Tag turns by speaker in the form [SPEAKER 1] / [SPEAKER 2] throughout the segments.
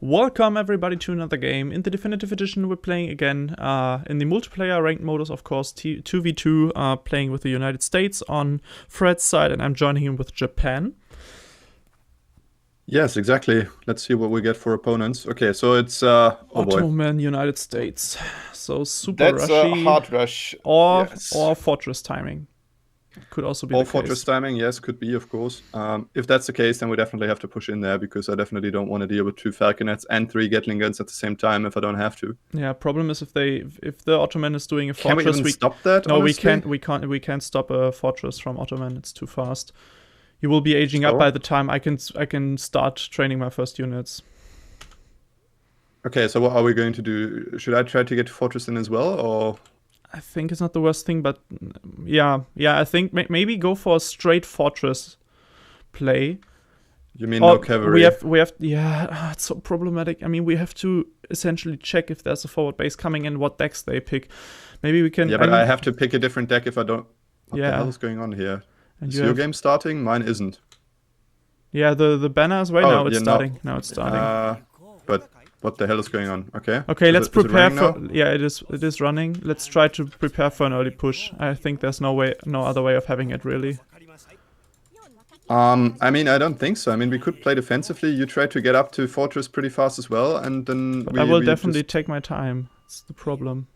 [SPEAKER 1] Welcome everybody to another game. In the Definitive Edition we're playing again in the multiplayer ranked modus, of course, 2v2, playing with the United States on Fred's side, and I'm joining him with Japan.
[SPEAKER 2] Yes, exactly. Let's see what we get for opponents. Okay, so it's
[SPEAKER 1] Ottoman, United States. So super
[SPEAKER 2] That's
[SPEAKER 1] rushy.
[SPEAKER 2] a hard rush.
[SPEAKER 1] Or
[SPEAKER 2] Yes.
[SPEAKER 1] or fortress timing. Could also be
[SPEAKER 2] Or
[SPEAKER 1] the
[SPEAKER 2] fortress
[SPEAKER 1] case.
[SPEAKER 2] timing, yes, could be, of course. If that's the case, then we definitely have to push in there, because I definitely don't want to deal with 2 Falconets and 3 Gatling guns at the same time if I don't have to.
[SPEAKER 1] Yeah, problem is if the Ottoman is doing a
[SPEAKER 2] Can
[SPEAKER 1] fortress,
[SPEAKER 2] we even stop that?
[SPEAKER 1] No,
[SPEAKER 2] honestly?
[SPEAKER 1] we can't stop a fortress from Ottoman. It's too fast. He will be aging up
[SPEAKER 2] So?
[SPEAKER 1] by the time I can start training my first units.
[SPEAKER 2] Okay, so what are we going to do? Should I try to get fortress in as well, or?
[SPEAKER 1] I think it's not the worst thing, but yeah, I think maybe go for a straight fortress play.
[SPEAKER 2] You mean no cavalry?
[SPEAKER 1] We have yeah, it's so problematic. I mean, we have to essentially check if there's a forward base coming in, what decks they pick. Maybe we can.
[SPEAKER 2] Yeah, but I have to pick a different deck if I don't. What the hell is going on here?
[SPEAKER 1] And
[SPEAKER 2] is your game starting? Mine isn't.
[SPEAKER 1] Yeah, the banner is right now. It's starting. Now it's starting.
[SPEAKER 2] But what the hell is going on? Okay.
[SPEAKER 1] Okay, let's prepare for.
[SPEAKER 2] Now?
[SPEAKER 1] Yeah, it is running. Let's try to prepare for an early push. I think there's no other way of having it really.
[SPEAKER 2] I mean, I don't think so. I mean, we could play defensively. You try to get up to fortress pretty fast as well, and then
[SPEAKER 1] I will definitely take my time. It's the problem.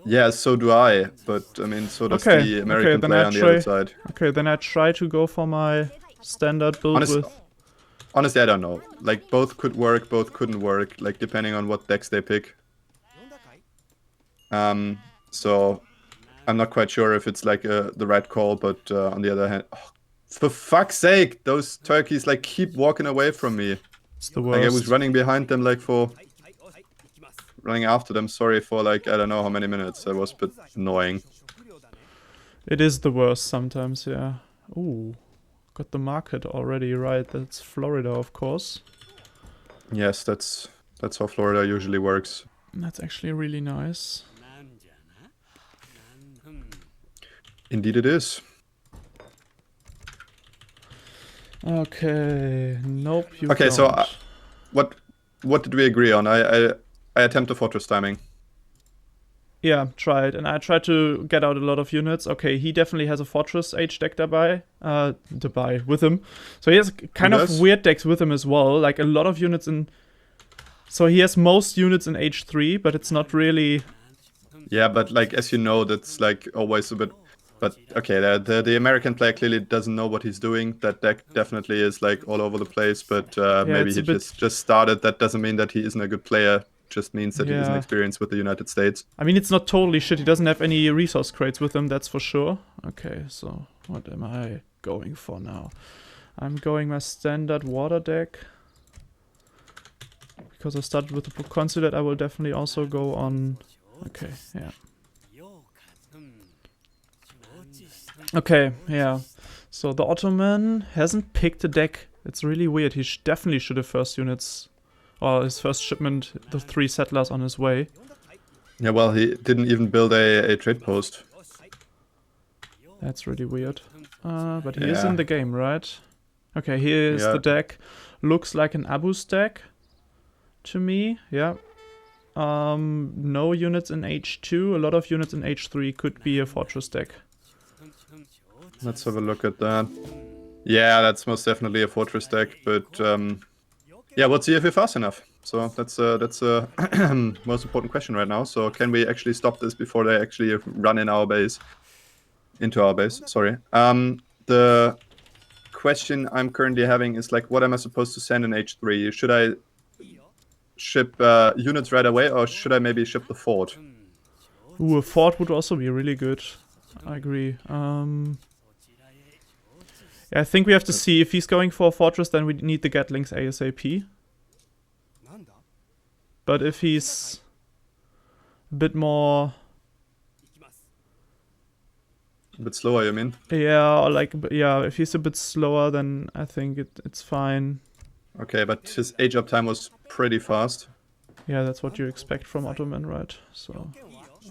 [SPEAKER 2] Yeah, so do I. But I mean, so does the American player on the other side.
[SPEAKER 1] Okay, then I try to go for my standard build
[SPEAKER 2] Honestly, I don't know. Like, both could work, both couldn't work. Like, depending on what decks they pick. So I'm not quite sure if it's like the right call, but on the other hand, for fuck's sake, those turkeys like keep walking away from me.
[SPEAKER 1] It's the worst.
[SPEAKER 2] Like, I was running behind them, like running after them. Sorry for like I don't know how many minutes. That was a bit annoying.
[SPEAKER 1] It is the worst sometimes, yeah. Ooh, got the market already right. That's Florida, of course.
[SPEAKER 2] Yes, that's how Florida usually works.
[SPEAKER 1] That's actually really nice.
[SPEAKER 2] Indeed it is.
[SPEAKER 1] Okay, nope, you
[SPEAKER 2] okay,
[SPEAKER 1] don't.
[SPEAKER 2] so what did we agree on? I attempt a fortress timing.
[SPEAKER 1] Yeah, tried, and I tried to get out a lot of units. Okay, he definitely has a fortress age deck with him. So he has kind of weird decks with him as well, like a lot of units in... So he has most units in H3, but it's not really...
[SPEAKER 2] Yeah, but like, as you know, that's like always a bit... But okay, the American player clearly doesn't know what he's doing. That deck definitely is like all over the place, but maybe he just started. That doesn't mean that he isn't a good player. Just means that he isn't experienced with the United States.
[SPEAKER 1] I mean, it's not totally shit. He doesn't have any resource crates with him, that's for sure. Okay, so what am I going for now? I'm going my standard water deck. Because I started with the consulate, I will definitely also go on... Okay, yeah. Okay, yeah. So the Ottoman hasn't picked a deck. It's really weird. He definitely should have first units... Or his first shipment, the 3 settlers on his way.
[SPEAKER 2] Yeah, well, he didn't even build a trade post.
[SPEAKER 1] That's really weird. But he is in the game, right? Okay, here's the deck. Looks like an Abu's deck to me, yeah. No units in H2, a lot of units in H3 could be a fortress deck.
[SPEAKER 2] Let's have a look at that. Yeah, that's most definitely a fortress deck, but... yeah, we'll see if we're fast enough. So that's most important question right now. So can we actually stop this before they actually run into our base? Sorry. The question I'm currently having is like, what am I supposed to send in H3? Should I ship units right away, or should I maybe ship the fort?
[SPEAKER 1] Ooh, a fort would also be really good. I agree. Yeah, I think we have to see if he's going for a fortress, then we need the Gatlings ASAP. But if he's a bit more...
[SPEAKER 2] A bit slower, you mean?
[SPEAKER 1] Yeah, or like, yeah, if he's a bit slower, then I think it's fine.
[SPEAKER 2] Okay, but his age up time was pretty fast.
[SPEAKER 1] Yeah, that's what you expect from Ottoman, right? So.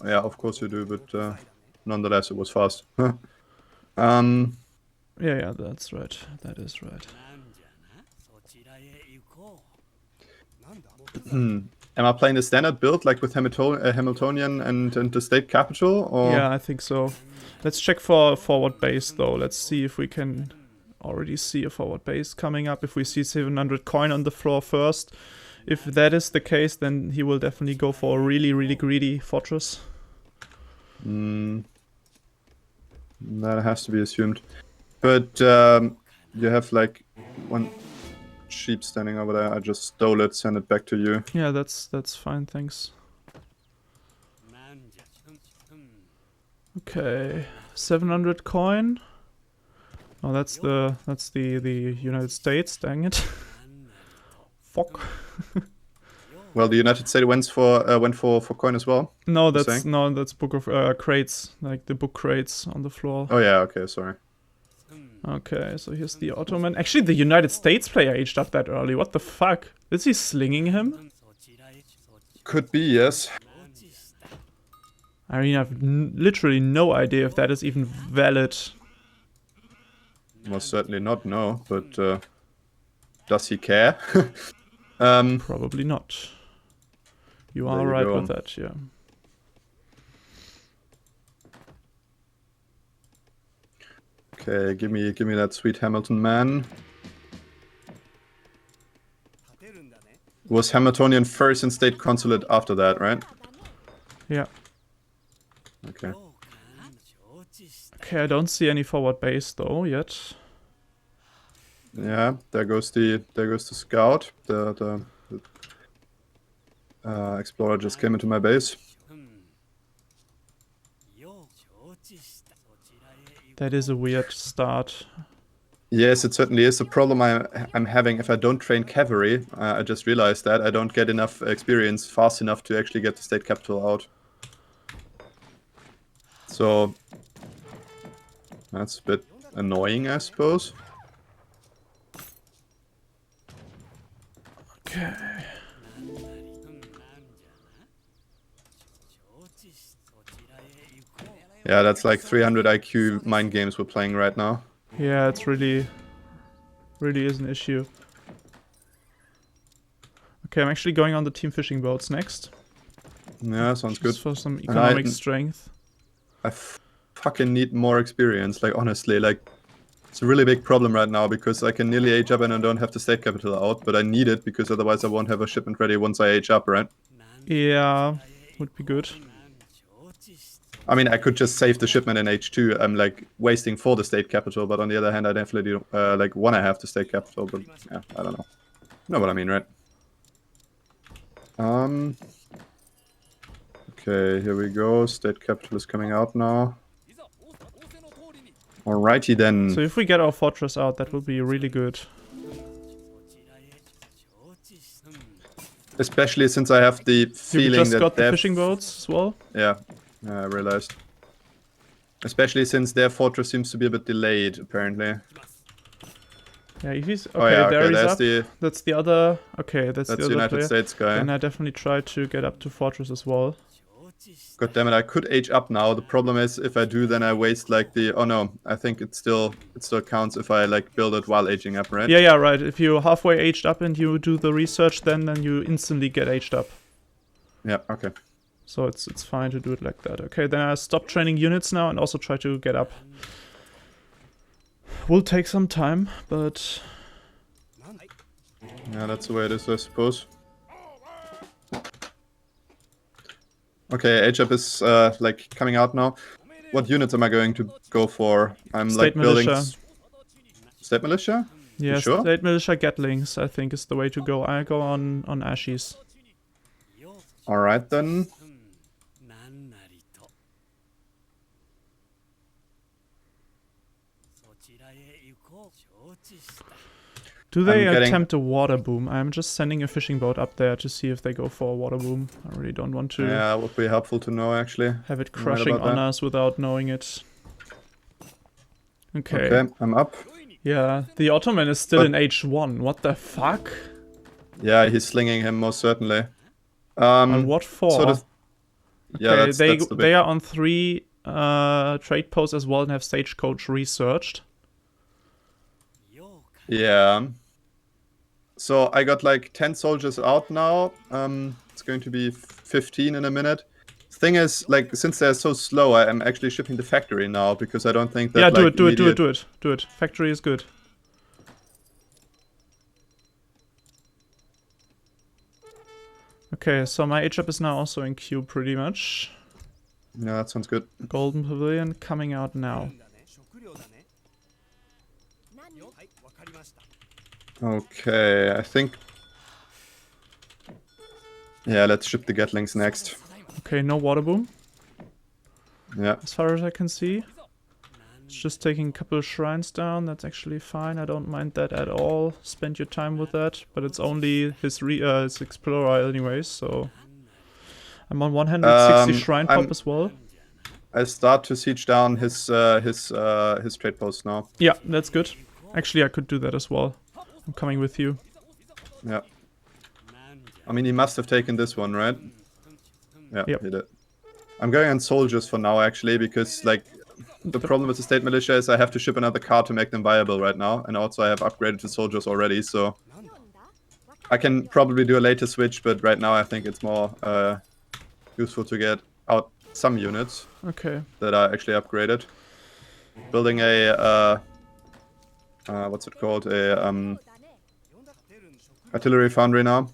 [SPEAKER 2] Yeah, of course you do, but nonetheless, it was fast.
[SPEAKER 1] Yeah, that's right. That is right.
[SPEAKER 2] Am I playing the standard build, like with Hamiltonian and the state capital? Or?
[SPEAKER 1] Yeah, I think so. Let's check for forward base, though. Let's see if we can already see a forward base coming up. If we see 700 coin on the floor first. If that is the case, then he will definitely go for a really, really greedy fortress.
[SPEAKER 2] That has to be assumed. But you have like one sheep standing over there. I just stole it, send it back to you.
[SPEAKER 1] Yeah, that's fine, thanks. Okay, 700 coin. Oh, that's the United States. Dang it! Fuck.
[SPEAKER 2] Well, the United States went for coin as well.
[SPEAKER 1] No, that's book of crates, like the book crates on the floor.
[SPEAKER 2] Oh yeah, okay, sorry.
[SPEAKER 1] Okay, so here's the Ottoman. Actually, the United States player aged up that early. What the fuck? Is he slinging him?
[SPEAKER 2] Could be, yes.
[SPEAKER 1] I mean, I have literally no idea if that is even valid.
[SPEAKER 2] Most certainly not, no. But does he care?
[SPEAKER 1] Probably not. You are right with that, yeah.
[SPEAKER 2] Okay, give me that sweet Hamilton man. Was Hamiltonian first in state consulate after that, right?
[SPEAKER 1] Yeah.
[SPEAKER 2] Okay.
[SPEAKER 1] Okay, I don't see any forward base though yet.
[SPEAKER 2] Yeah, there goes the scout. The explorer just came into my base.
[SPEAKER 1] That is a weird start.
[SPEAKER 2] Yes, it certainly is. The problem I'm having if I don't train cavalry, I just realized that I don't get enough experience fast enough to actually get the state capital out. So that's a bit annoying, I suppose.
[SPEAKER 1] Okay.
[SPEAKER 2] Yeah, that's like 300 IQ mind games we're playing right now.
[SPEAKER 1] Yeah, it's really is an issue. Okay, I'm actually going on the team fishing boats next.
[SPEAKER 2] Yeah, sounds good.
[SPEAKER 1] Just for some economic strength.
[SPEAKER 2] I fucking need more experience, like honestly, like it's a really big problem right now because I can nearly age up and I don't have the state capital out, but I need it because otherwise I won't have a shipment ready once I age up, right?
[SPEAKER 1] Yeah, would be good.
[SPEAKER 2] I mean, I could just save the shipment in H2. I'm like wasting for the state capital, but on the other hand, I definitely like want to have the state capital, but yeah, I don't know. You know what I mean, right? Okay, here we go. State capital is coming out now. Alrighty then.
[SPEAKER 1] So if we get our fortress out, that would be really good.
[SPEAKER 2] Especially since I have the feeling that
[SPEAKER 1] you just got the fishing boats as well?
[SPEAKER 2] Yeah, I realized. Especially since their fortress seems to be a bit delayed, apparently.
[SPEAKER 1] Yeah, if he's... Okay,
[SPEAKER 2] oh, yeah,
[SPEAKER 1] there
[SPEAKER 2] okay,
[SPEAKER 1] he's up. That's the other... Okay, that's the other
[SPEAKER 2] United
[SPEAKER 1] player.
[SPEAKER 2] States guy.
[SPEAKER 1] And I definitely try to get up to fortress as well.
[SPEAKER 2] God damn it, I could age up now. The problem is, if I do, then I waste like the... Oh no, I think it still counts if I like build it while aging up, right?
[SPEAKER 1] Yeah, right. If you're halfway aged up and you do the research, then you instantly get aged up.
[SPEAKER 2] Yeah, okay.
[SPEAKER 1] So it's fine to do it like that. Okay, then I stop training units now and also try to get up. Will take some time, but...
[SPEAKER 2] Yeah, that's the way it is, I suppose. Okay, age up is like coming out now. What units am I going to go for? I'm
[SPEAKER 1] State
[SPEAKER 2] like
[SPEAKER 1] militia.
[SPEAKER 2] building... State militia?
[SPEAKER 1] Yeah,
[SPEAKER 2] sure?
[SPEAKER 1] State militia Gatlings, I think, is the way to go. I go on Ashies.
[SPEAKER 2] Alright then.
[SPEAKER 1] Do they attempt a water boom? I'm just sending a fishing boat up there to see if they go for a water boom. I really don't want to...
[SPEAKER 2] Yeah, it would be helpful to know, actually.
[SPEAKER 1] Have it crushing on us without knowing it. Okay.
[SPEAKER 2] Okay, I'm up.
[SPEAKER 1] Yeah, the Ottoman is still in H1. What the fuck?
[SPEAKER 2] Yeah, he's slinging him, most certainly.
[SPEAKER 1] On what for?
[SPEAKER 2] Sort of, yeah,
[SPEAKER 1] okay,
[SPEAKER 2] that's the
[SPEAKER 1] they are on 3 trade posts as well and have Stagecoach researched.
[SPEAKER 2] Yeah. So I got like 10 soldiers out now. It's going to be 15 in a minute. Thing is, like, since they're so slow, I am actually shipping the factory now because I don't think that.
[SPEAKER 1] Yeah,
[SPEAKER 2] like,
[SPEAKER 1] do it. Factory is good. Okay, so my HUP is now also in queue pretty much.
[SPEAKER 2] Yeah, that sounds good.
[SPEAKER 1] Golden Pavilion coming out now.
[SPEAKER 2] Okay, I think. Yeah, let's ship the Gatlings next.
[SPEAKER 1] Okay, no water boom.
[SPEAKER 2] Yeah.
[SPEAKER 1] As far as I can see. It's just taking a couple of shrines down. That's actually fine. I don't mind that at all. Spend your time with that. But it's only his explorer anyways, so... I'm on 160 shrine pop as well.
[SPEAKER 2] I start to siege down his trade post now.
[SPEAKER 1] Yeah, that's good. Actually, I could do that as well. I'm coming with you.
[SPEAKER 2] Yeah. I mean, he must have taken this one, right? Yeah,
[SPEAKER 1] yep.
[SPEAKER 2] He did. I'm going on soldiers for now, actually, because, like, the problem with the state militia is I have to ship another car to make them viable right now, and also I have upgraded to soldiers already, so I can probably do a later switch, but right now I think it's more useful to get out some units that are actually upgraded. Building a what's it called? A artillery foundry now.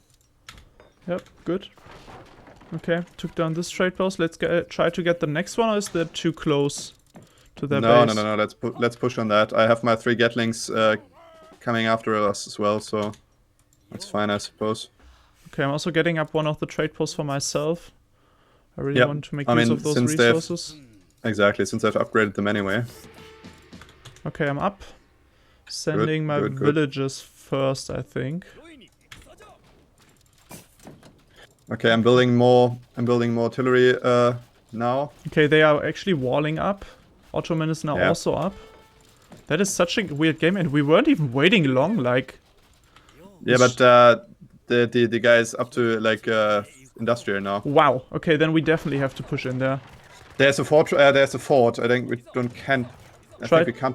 [SPEAKER 1] Yep, good. Okay, took down this trade post. Let's try to get the next one, or is that too close to their base?
[SPEAKER 2] No. Let's push on that. I have my 3 Gatlings coming after us as well, so that's fine, I suppose.
[SPEAKER 1] Okay, I'm also getting up one of the trade posts for myself. I really want to make use of those resources.
[SPEAKER 2] Exactly, since I've upgraded them anyway.
[SPEAKER 1] Okay, I'm up. Sending my villagers first, I think.
[SPEAKER 2] Okay, I'm building more artillery now.
[SPEAKER 1] Okay, they are actually walling up. Ottoman is now also up. That is such a weird game, and we weren't even waiting long, like...
[SPEAKER 2] Yeah, but the guy is up to, like, industrial now.
[SPEAKER 1] Wow, okay, then we definitely have to push in there.
[SPEAKER 2] There's a fort, I think we can't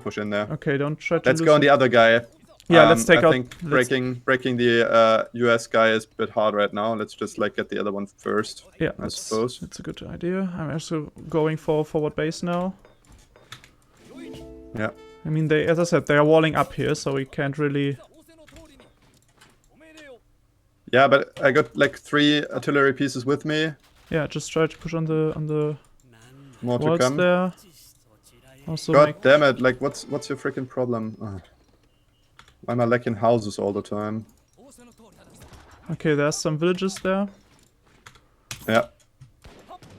[SPEAKER 2] push in there.
[SPEAKER 1] Okay, don't try to
[SPEAKER 2] Let's go on the other guy.
[SPEAKER 1] Yeah, let's take out...
[SPEAKER 2] I think breaking the US guy is a bit hard right now. Let's just, like, get the other one first.
[SPEAKER 1] Yeah,
[SPEAKER 2] I suppose.
[SPEAKER 1] That's a good idea. I'm also going for forward base now.
[SPEAKER 2] Yeah.
[SPEAKER 1] I mean, they, as I said, they are walling up here, so we can't really...
[SPEAKER 2] Yeah, but I got, like, 3 artillery pieces with me.
[SPEAKER 1] Yeah, just try to push on the
[SPEAKER 2] more to come.
[SPEAKER 1] There. Also
[SPEAKER 2] God damn it! Like, what's your freaking problem? Oh. Why am I lacking houses all the time?
[SPEAKER 1] Okay, there's some villages there.
[SPEAKER 2] Yeah.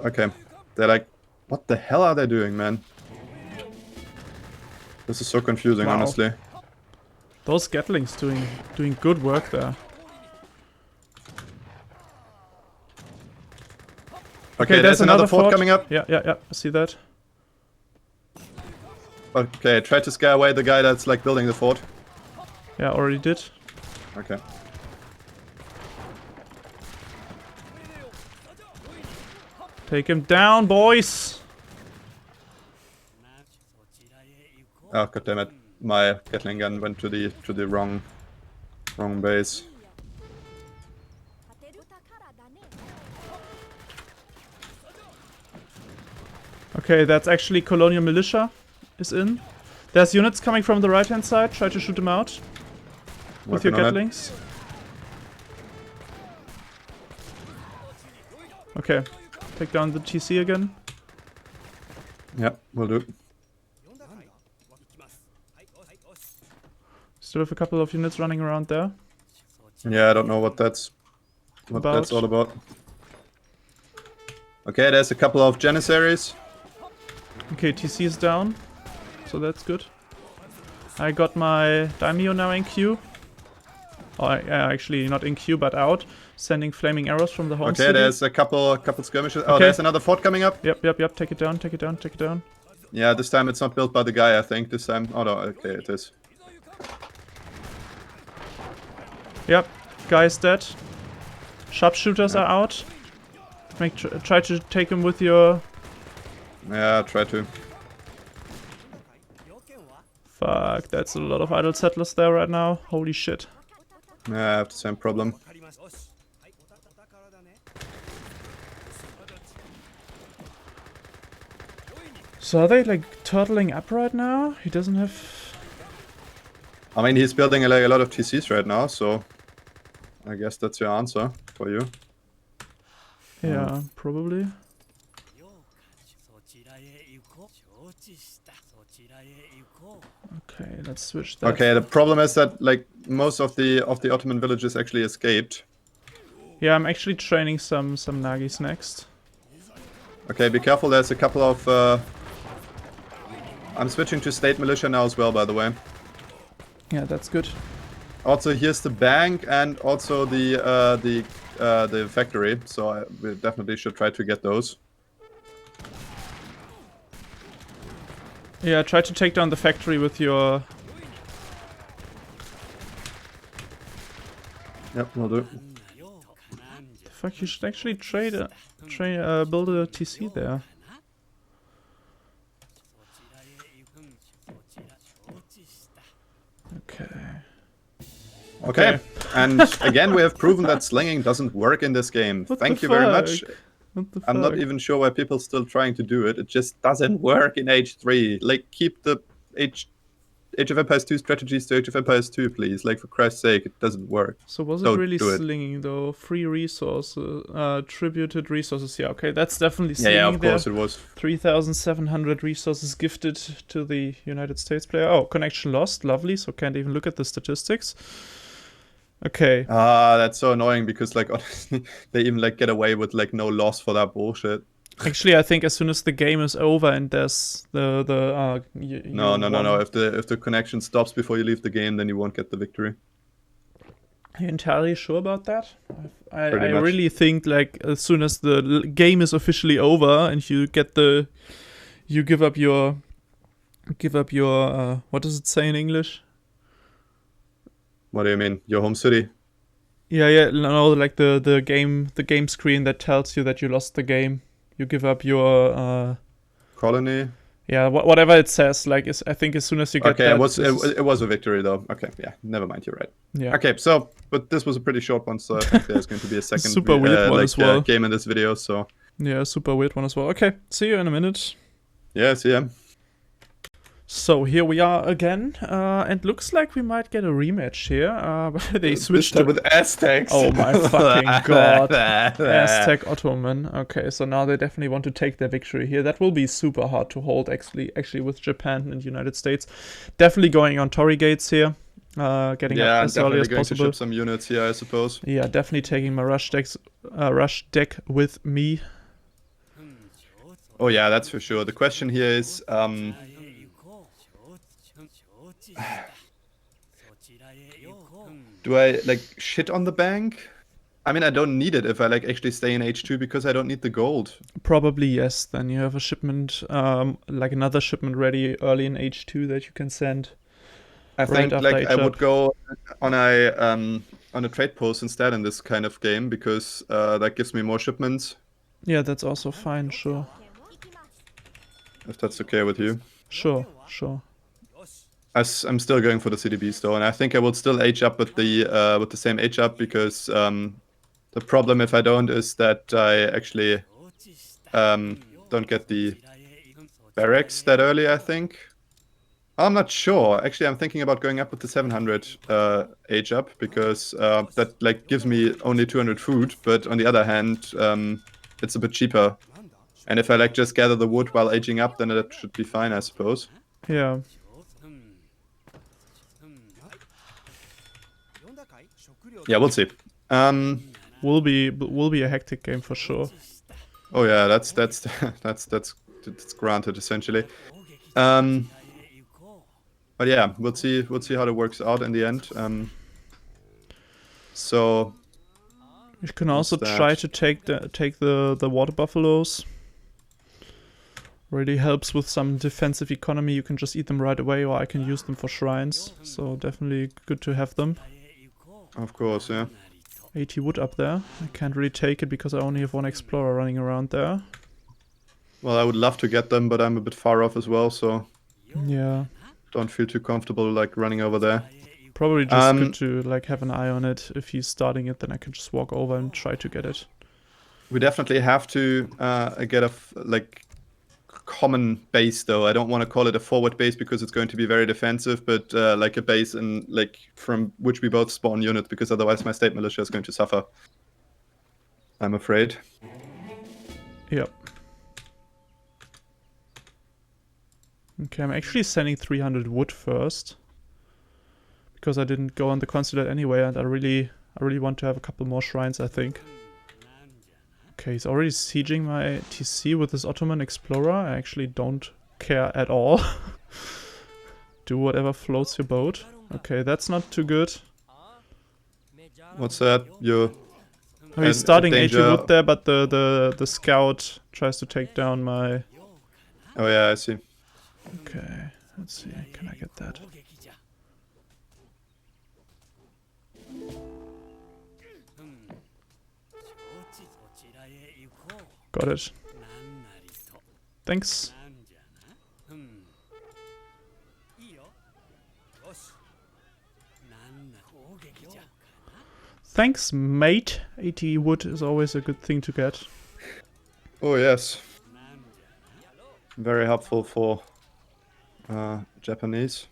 [SPEAKER 2] Okay. They're like, what the hell are they doing, man? This is so confusing, honestly.
[SPEAKER 1] Those Gatlings doing good work there.
[SPEAKER 2] Okay, there's another fort coming up.
[SPEAKER 1] Yeah. I see that.
[SPEAKER 2] Okay, try to scare away the guy that's, like, building the fort.
[SPEAKER 1] Yeah, already did.
[SPEAKER 2] Okay.
[SPEAKER 1] Take him down, boys!
[SPEAKER 2] Oh, god damn it. My Gatling gun went to the wrong base.
[SPEAKER 1] Okay, that's actually colonial militia is in. There's units coming from the right hand side. Try to shoot them out with your Gatlings. Okay, take down the TC again.
[SPEAKER 2] Yep, will do.
[SPEAKER 1] Still have a couple of units running around there.
[SPEAKER 2] Yeah, I don't know what that's all about. Okay, there's a couple of Janissaries.
[SPEAKER 1] Okay, TC is down, so that's good. I got my Daimyo now in queue. Oh, actually not in queue, but out. Sending flaming arrows from the home city.
[SPEAKER 2] Okay, there's a couple skirmishes. Oh, there's another fort coming up.
[SPEAKER 1] Yep. Take it down.
[SPEAKER 2] Yeah, this time it's not built by the guy, I think. This time... Oh, no, okay, it is.
[SPEAKER 1] Yep, guy's dead. Sharpshooters are out. Try to take him with your...
[SPEAKER 2] Yeah, try to.
[SPEAKER 1] Fuck, that's a lot of idle settlers there right now. Holy shit.
[SPEAKER 2] Yeah, I have the same problem.
[SPEAKER 1] So are they like turtling up right now? He doesn't have...
[SPEAKER 2] I mean, he's building like a lot of TCs right now, so I guess that's your answer for you.
[SPEAKER 1] Yeah, probably. Okay, let's switch that.
[SPEAKER 2] Okay, the problem is that like most of the Ottoman villages actually escaped.
[SPEAKER 1] Yeah, I'm actually training some Nagis next.
[SPEAKER 2] Okay, be careful. There's a couple of. I'm switching to state militia now as well, by the way.
[SPEAKER 1] Yeah, that's good.
[SPEAKER 2] Also, here's the bank and also the factory. So we definitely should try to get those.
[SPEAKER 1] Yeah, try to take down the factory with your...
[SPEAKER 2] Yep, we'll do.
[SPEAKER 1] The fuck, you should actually build a TC there.
[SPEAKER 2] Okay. And again, we have proven that slinging doesn't work in this game. Thank you very much. I'm not even sure why people still trying to do it. It just doesn't work in H3. Like, keep the Age of Empires 2 strategies to Age of Empires 2, please. Like, for Christ's sake, it doesn't work.
[SPEAKER 1] So was it really slinging, though? Free resources, tributed resources. Yeah, okay, that's definitely slinging.
[SPEAKER 2] Yeah, of course it was.
[SPEAKER 1] 3,700 resources gifted to the United States player. Oh, connection lost. Lovely, so can't even look at the statistics. Okay.
[SPEAKER 2] That's so annoying because, like, honestly, they even, like, get away with, like, no loss for that bullshit.
[SPEAKER 1] Actually, I think as soon as the game is over and there's the
[SPEAKER 2] No. If the connection stops before you leave the game, then you won't get the victory.
[SPEAKER 1] Are you entirely sure about that? I really think like as soon as the game is officially over and you give up your what does it say in English?
[SPEAKER 2] What do you mean? Your home city?
[SPEAKER 1] Yeah. No, like the game screen that tells you that you lost the game. You give up your
[SPEAKER 2] colony.
[SPEAKER 1] Yeah, whatever it says. Like, I think as soon as you get that,
[SPEAKER 2] it was a victory though. Okay, yeah, never mind. You're right.
[SPEAKER 1] Yeah.
[SPEAKER 2] Okay, so but this was a pretty short one, so I think there's going to be a second
[SPEAKER 1] super weird one as well.
[SPEAKER 2] Game in this video. So
[SPEAKER 1] yeah, super weird one as well. Okay, see you in a minute.
[SPEAKER 2] Yeah, see ya.
[SPEAKER 1] So here we are again, and looks like we might get a rematch here. They switched
[SPEAKER 2] with Aztecs.
[SPEAKER 1] Oh my fucking god, Aztec Ottoman. Okay, so now they definitely want to take their victory here. That will be super hard to hold, actually with Japan and the United States. Definitely going on Torii gates here, getting up as early as possible.
[SPEAKER 2] To ship some units here, I suppose.
[SPEAKER 1] Yeah, definitely taking my rush deck with me.
[SPEAKER 2] Oh yeah, that's for sure. The question here is. Do I like shit on the bank? I mean, I don't need it if I like actually stay in H2 because I don't need the gold.
[SPEAKER 1] Probably yes. Then you have a shipment, like another shipment ready early in H2 that you can send.
[SPEAKER 2] I think like I would go on a trade post instead in this kind of game because that gives me more shipments.
[SPEAKER 1] Yeah, that's also fine. Sure.
[SPEAKER 2] If that's okay with you.
[SPEAKER 1] Sure.
[SPEAKER 2] I'm still going for the CDBs though, and I think I will still age up with the same age up because the problem if I don't is that I actually don't get the barracks that early. I think I'm not sure. Actually, I'm thinking about going up with the 700 age up because that like gives me only 200 food, but on the other hand, it's a bit cheaper. And if I like just gather the wood while aging up, then that should be fine, I suppose.
[SPEAKER 1] Yeah.
[SPEAKER 2] Yeah, we'll see.
[SPEAKER 1] Will be a hectic game for sure.
[SPEAKER 2] Oh yeah, that's granted essentially. But yeah, we'll see how that works out in the end. So
[SPEAKER 1] you can also try to take the water buffaloes. Really helps with some defensive economy. You can just eat them right away, or I can use them for shrines. So definitely good to have them.
[SPEAKER 2] Of course, yeah.
[SPEAKER 1] 80 wood up there. I can't really take it because I only have one explorer running around there.
[SPEAKER 2] Well, I would love to get them, but I'm a bit far off as well, so...
[SPEAKER 1] Yeah.
[SPEAKER 2] Don't feel too comfortable, like, running over there.
[SPEAKER 1] Probably just good to like have an eye on it. If he's starting it, then I can just walk over and try to get it.
[SPEAKER 2] We definitely have to get a like common base, though. I don't want to call it a forward base because it's going to be very defensive, but like a base in like from which we both spawn units, because otherwise my state militia is going to suffer, I'm afraid.
[SPEAKER 1] Yep. Okay, I'm actually sending 300 wood first, because I didn't go on the consulate anyway, and I really want to have a couple more shrines, I think. Okay, he's already sieging my TC with his Ottoman explorer. I actually don't care at all. Do whatever floats your boat. Okay, that's not too good.
[SPEAKER 2] What's that? You're
[SPEAKER 1] he's starting 80 wood there, but the scout tries to take down my...
[SPEAKER 2] Oh yeah, I see.
[SPEAKER 1] Okay, let's see, can I get that? Got it. Thanks. Thanks, mate. 80 wood is always a good thing to get.
[SPEAKER 2] Oh yes. Very helpful for Japanese.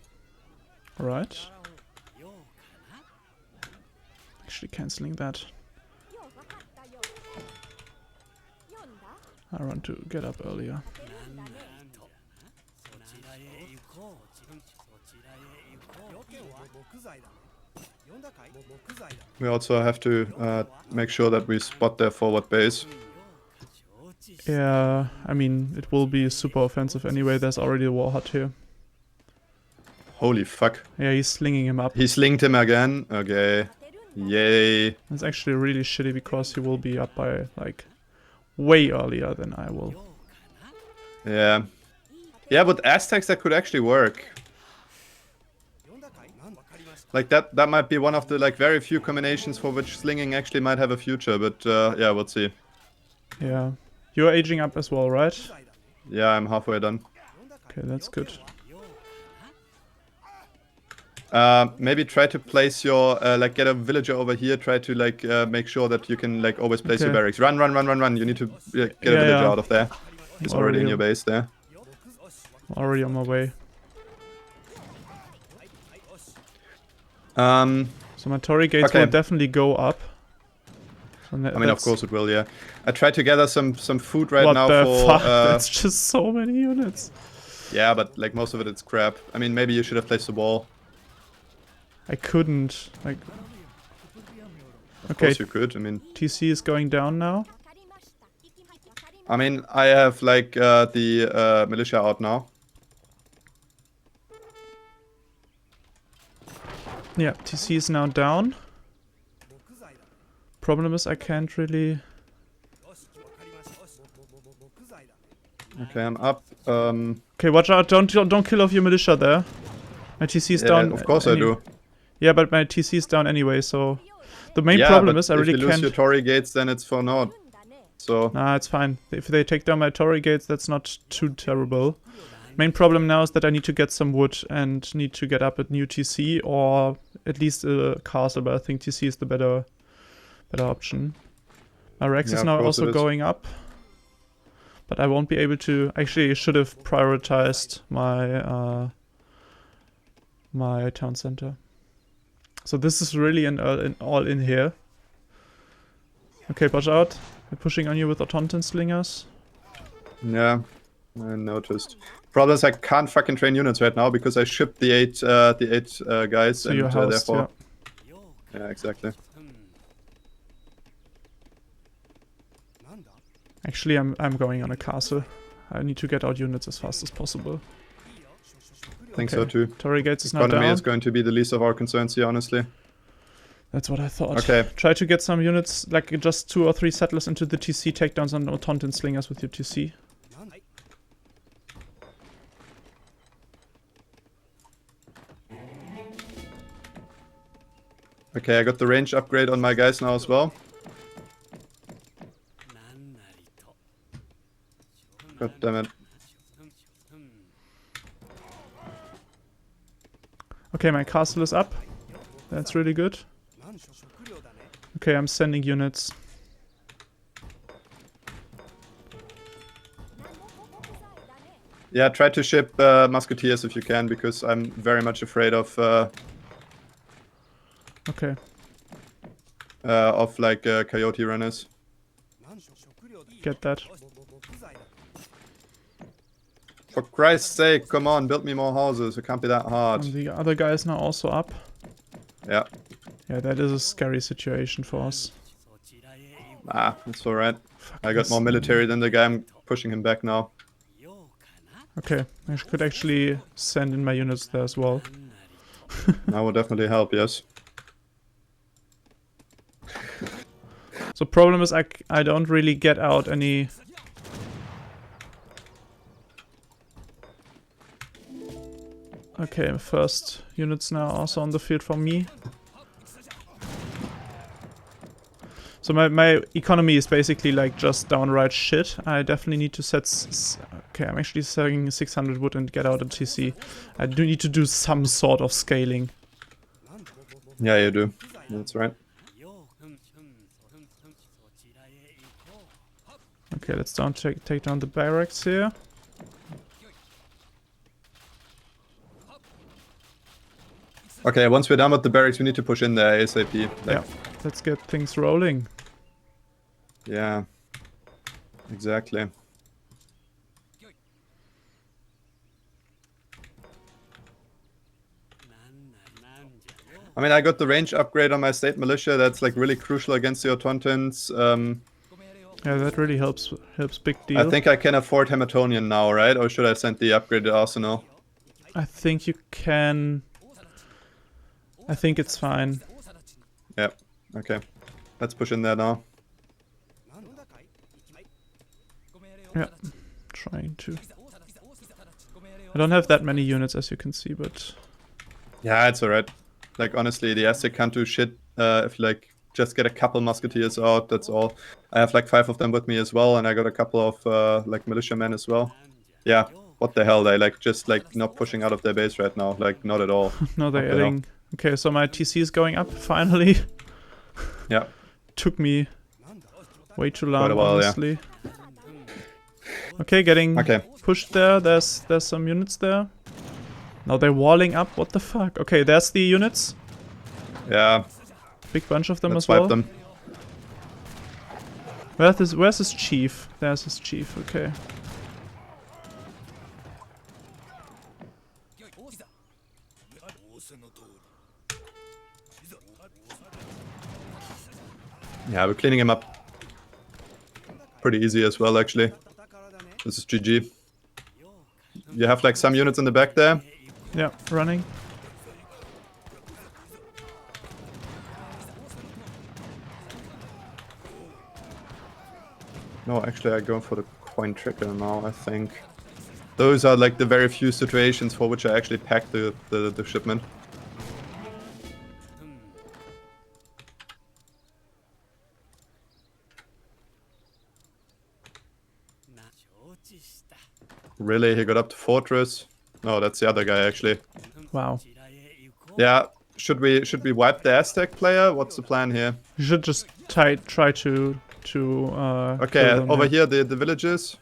[SPEAKER 1] Right. Actually cancelling that. I want to get up earlier.
[SPEAKER 2] We also have to make sure that we spot their forward base.
[SPEAKER 1] Yeah, I mean, it will be super offensive anyway. There's already a war hut here.
[SPEAKER 2] Holy fuck.
[SPEAKER 1] Yeah, he's slinging him up.
[SPEAKER 2] He slinged him again? Okay. Yay.
[SPEAKER 1] It's actually really shitty because he will be up by, like, way earlier than I will.
[SPEAKER 2] Yeah. Yeah, but Aztecs, that could actually work. Like, that might be one of the, like, very few combinations for which slinging actually might have a future, but, yeah, we'll see.
[SPEAKER 1] Yeah. You're aging up as well, right?
[SPEAKER 2] Yeah, I'm halfway done.
[SPEAKER 1] Okay, that's good.
[SPEAKER 2] Maybe try to place your, like, get a villager over here, try to, like, make sure that you can, like, always place your barracks. Run, run, run, run, run. You need to get a villager out of there. He's already in your base there.
[SPEAKER 1] Already on my way. So my Tory gates will definitely go up. So
[SPEAKER 2] I mean, of course it will, yeah. I tried to gather some food right now
[SPEAKER 1] for...
[SPEAKER 2] What the fuck?
[SPEAKER 1] That's just so many units.
[SPEAKER 2] Yeah, but, like, most of it's crap. I mean, maybe you should have placed a wall.
[SPEAKER 1] I couldn't, like...
[SPEAKER 2] Of course you could, I mean...
[SPEAKER 1] TC is going down now.
[SPEAKER 2] I mean, I have, like, the militia out now.
[SPEAKER 1] Yeah, TC is now down. Problem is I can't really...
[SPEAKER 2] Okay, I'm up.
[SPEAKER 1] Okay, watch out, don't kill off your militia there. My TC is down.
[SPEAKER 2] Of course I do.
[SPEAKER 1] Yeah, but my TC is down anyway, so... The main problem is I really can't...
[SPEAKER 2] if you lose your Tory gates, then it's for naught. So...
[SPEAKER 1] Nah, it's fine. If they take down my Tory gates, that's not too terrible. Main problem now is that I need to get some wood and need to get up at new TC or at least a castle, but I think TC is the better option. My Rex is now also going up. But I won't be able to... Actually, I should have prioritized my my town center. So this is really an all in here. Okay, watch out. We're pushing on you with Automaton slingers.
[SPEAKER 2] Yeah, I noticed. Problem is I can't fucking train units right now because I shipped the eight guys
[SPEAKER 1] to
[SPEAKER 2] and
[SPEAKER 1] your house,
[SPEAKER 2] therefore... Yeah, exactly.
[SPEAKER 1] Actually, I'm going on a castle. I need to get out units as fast as possible.
[SPEAKER 2] I think so too.
[SPEAKER 1] Tory gates is now down.
[SPEAKER 2] Economy is going to be the least of our concerns here, honestly.
[SPEAKER 1] That's what I thought.
[SPEAKER 2] Okay.
[SPEAKER 1] Try to get some units, like just 2 or 3 settlers into the TC, take down some Automaton slingers with your TC.
[SPEAKER 2] Okay, I got the range upgrade on my guys now as well. God damn it.
[SPEAKER 1] Okay, my castle is up. That's really good. Okay, I'm sending units.
[SPEAKER 2] Yeah, try to ship musketeers if you can, because I'm very much afraid of
[SPEAKER 1] Okay.
[SPEAKER 2] Like coyote runners.
[SPEAKER 1] Get that.
[SPEAKER 2] For Christ's sake, come on, build me more houses. It can't be that hard.
[SPEAKER 1] And the other guy is now also up.
[SPEAKER 2] Yeah.
[SPEAKER 1] Yeah, that is a scary situation for us.
[SPEAKER 2] Ah, that's alright. I got more military than the guy. I'm pushing him back now.
[SPEAKER 1] Okay, I could actually send in my units there as well.
[SPEAKER 2] That would definitely help, yes.
[SPEAKER 1] So problem is I don't really get out any... Okay, first units now also on the field for me. So my economy is basically like just downright shit. I definitely need to set... Okay, I'm actually selling 600 wood and get out of TC. I do need to do some sort of scaling.
[SPEAKER 2] Yeah, you do. That's right.
[SPEAKER 1] Okay, let's take down the barracks here.
[SPEAKER 2] Okay, once we're done with the barracks, we need to push in there ASAP. Like,
[SPEAKER 1] yeah, let's get things rolling.
[SPEAKER 2] Yeah, exactly. I mean, I got the range upgrade on my state militia. That's like really crucial against the Autontans.
[SPEAKER 1] Yeah, that really helps big deal.
[SPEAKER 2] I think I can afford Hamatonian now, right? Or should I send the upgraded arsenal?
[SPEAKER 1] I think you can... I think it's fine.
[SPEAKER 2] Yeah, okay. Let's push in there now.
[SPEAKER 1] Yeah, trying to. I don't have that many units, as you can see, but...
[SPEAKER 2] Yeah, it's alright. Like, honestly, the Aztec can't do shit if, like, just get a couple musketeers out, that's all. I have, like, 5 of them with me as well, and I got a couple of, like, militiamen as well. Yeah, what the hell, they, like, just, like, not pushing out of their base right now. Like, not at all.
[SPEAKER 1] No, they're adding... Okay, so my TC is going up, finally.
[SPEAKER 2] Yeah.
[SPEAKER 1] Took me way too long,
[SPEAKER 2] quite a while,
[SPEAKER 1] honestly. Yeah. Okay, getting pushed there. There's some units there. Now they're walling up. What the fuck? Okay, there's the units.
[SPEAKER 2] Yeah.
[SPEAKER 1] Big bunch of them
[SPEAKER 2] Let's
[SPEAKER 1] as well.
[SPEAKER 2] wipe them.
[SPEAKER 1] Where's his chief? There's his chief. Okay.
[SPEAKER 2] Yeah, we're cleaning him up. Pretty easy as well, actually. This is GG. You have like some units in the back there.
[SPEAKER 1] Yeah, running.
[SPEAKER 2] No, actually I go for the coin trigger now, I think. Those are like the very few situations for which I actually pack the shipment. Really? He got up to Fortress? No, that's the other guy actually.
[SPEAKER 1] Wow.
[SPEAKER 2] Yeah, should we wipe the Aztec player? What's the plan here?
[SPEAKER 1] You should just try to
[SPEAKER 2] okay, over here the villages.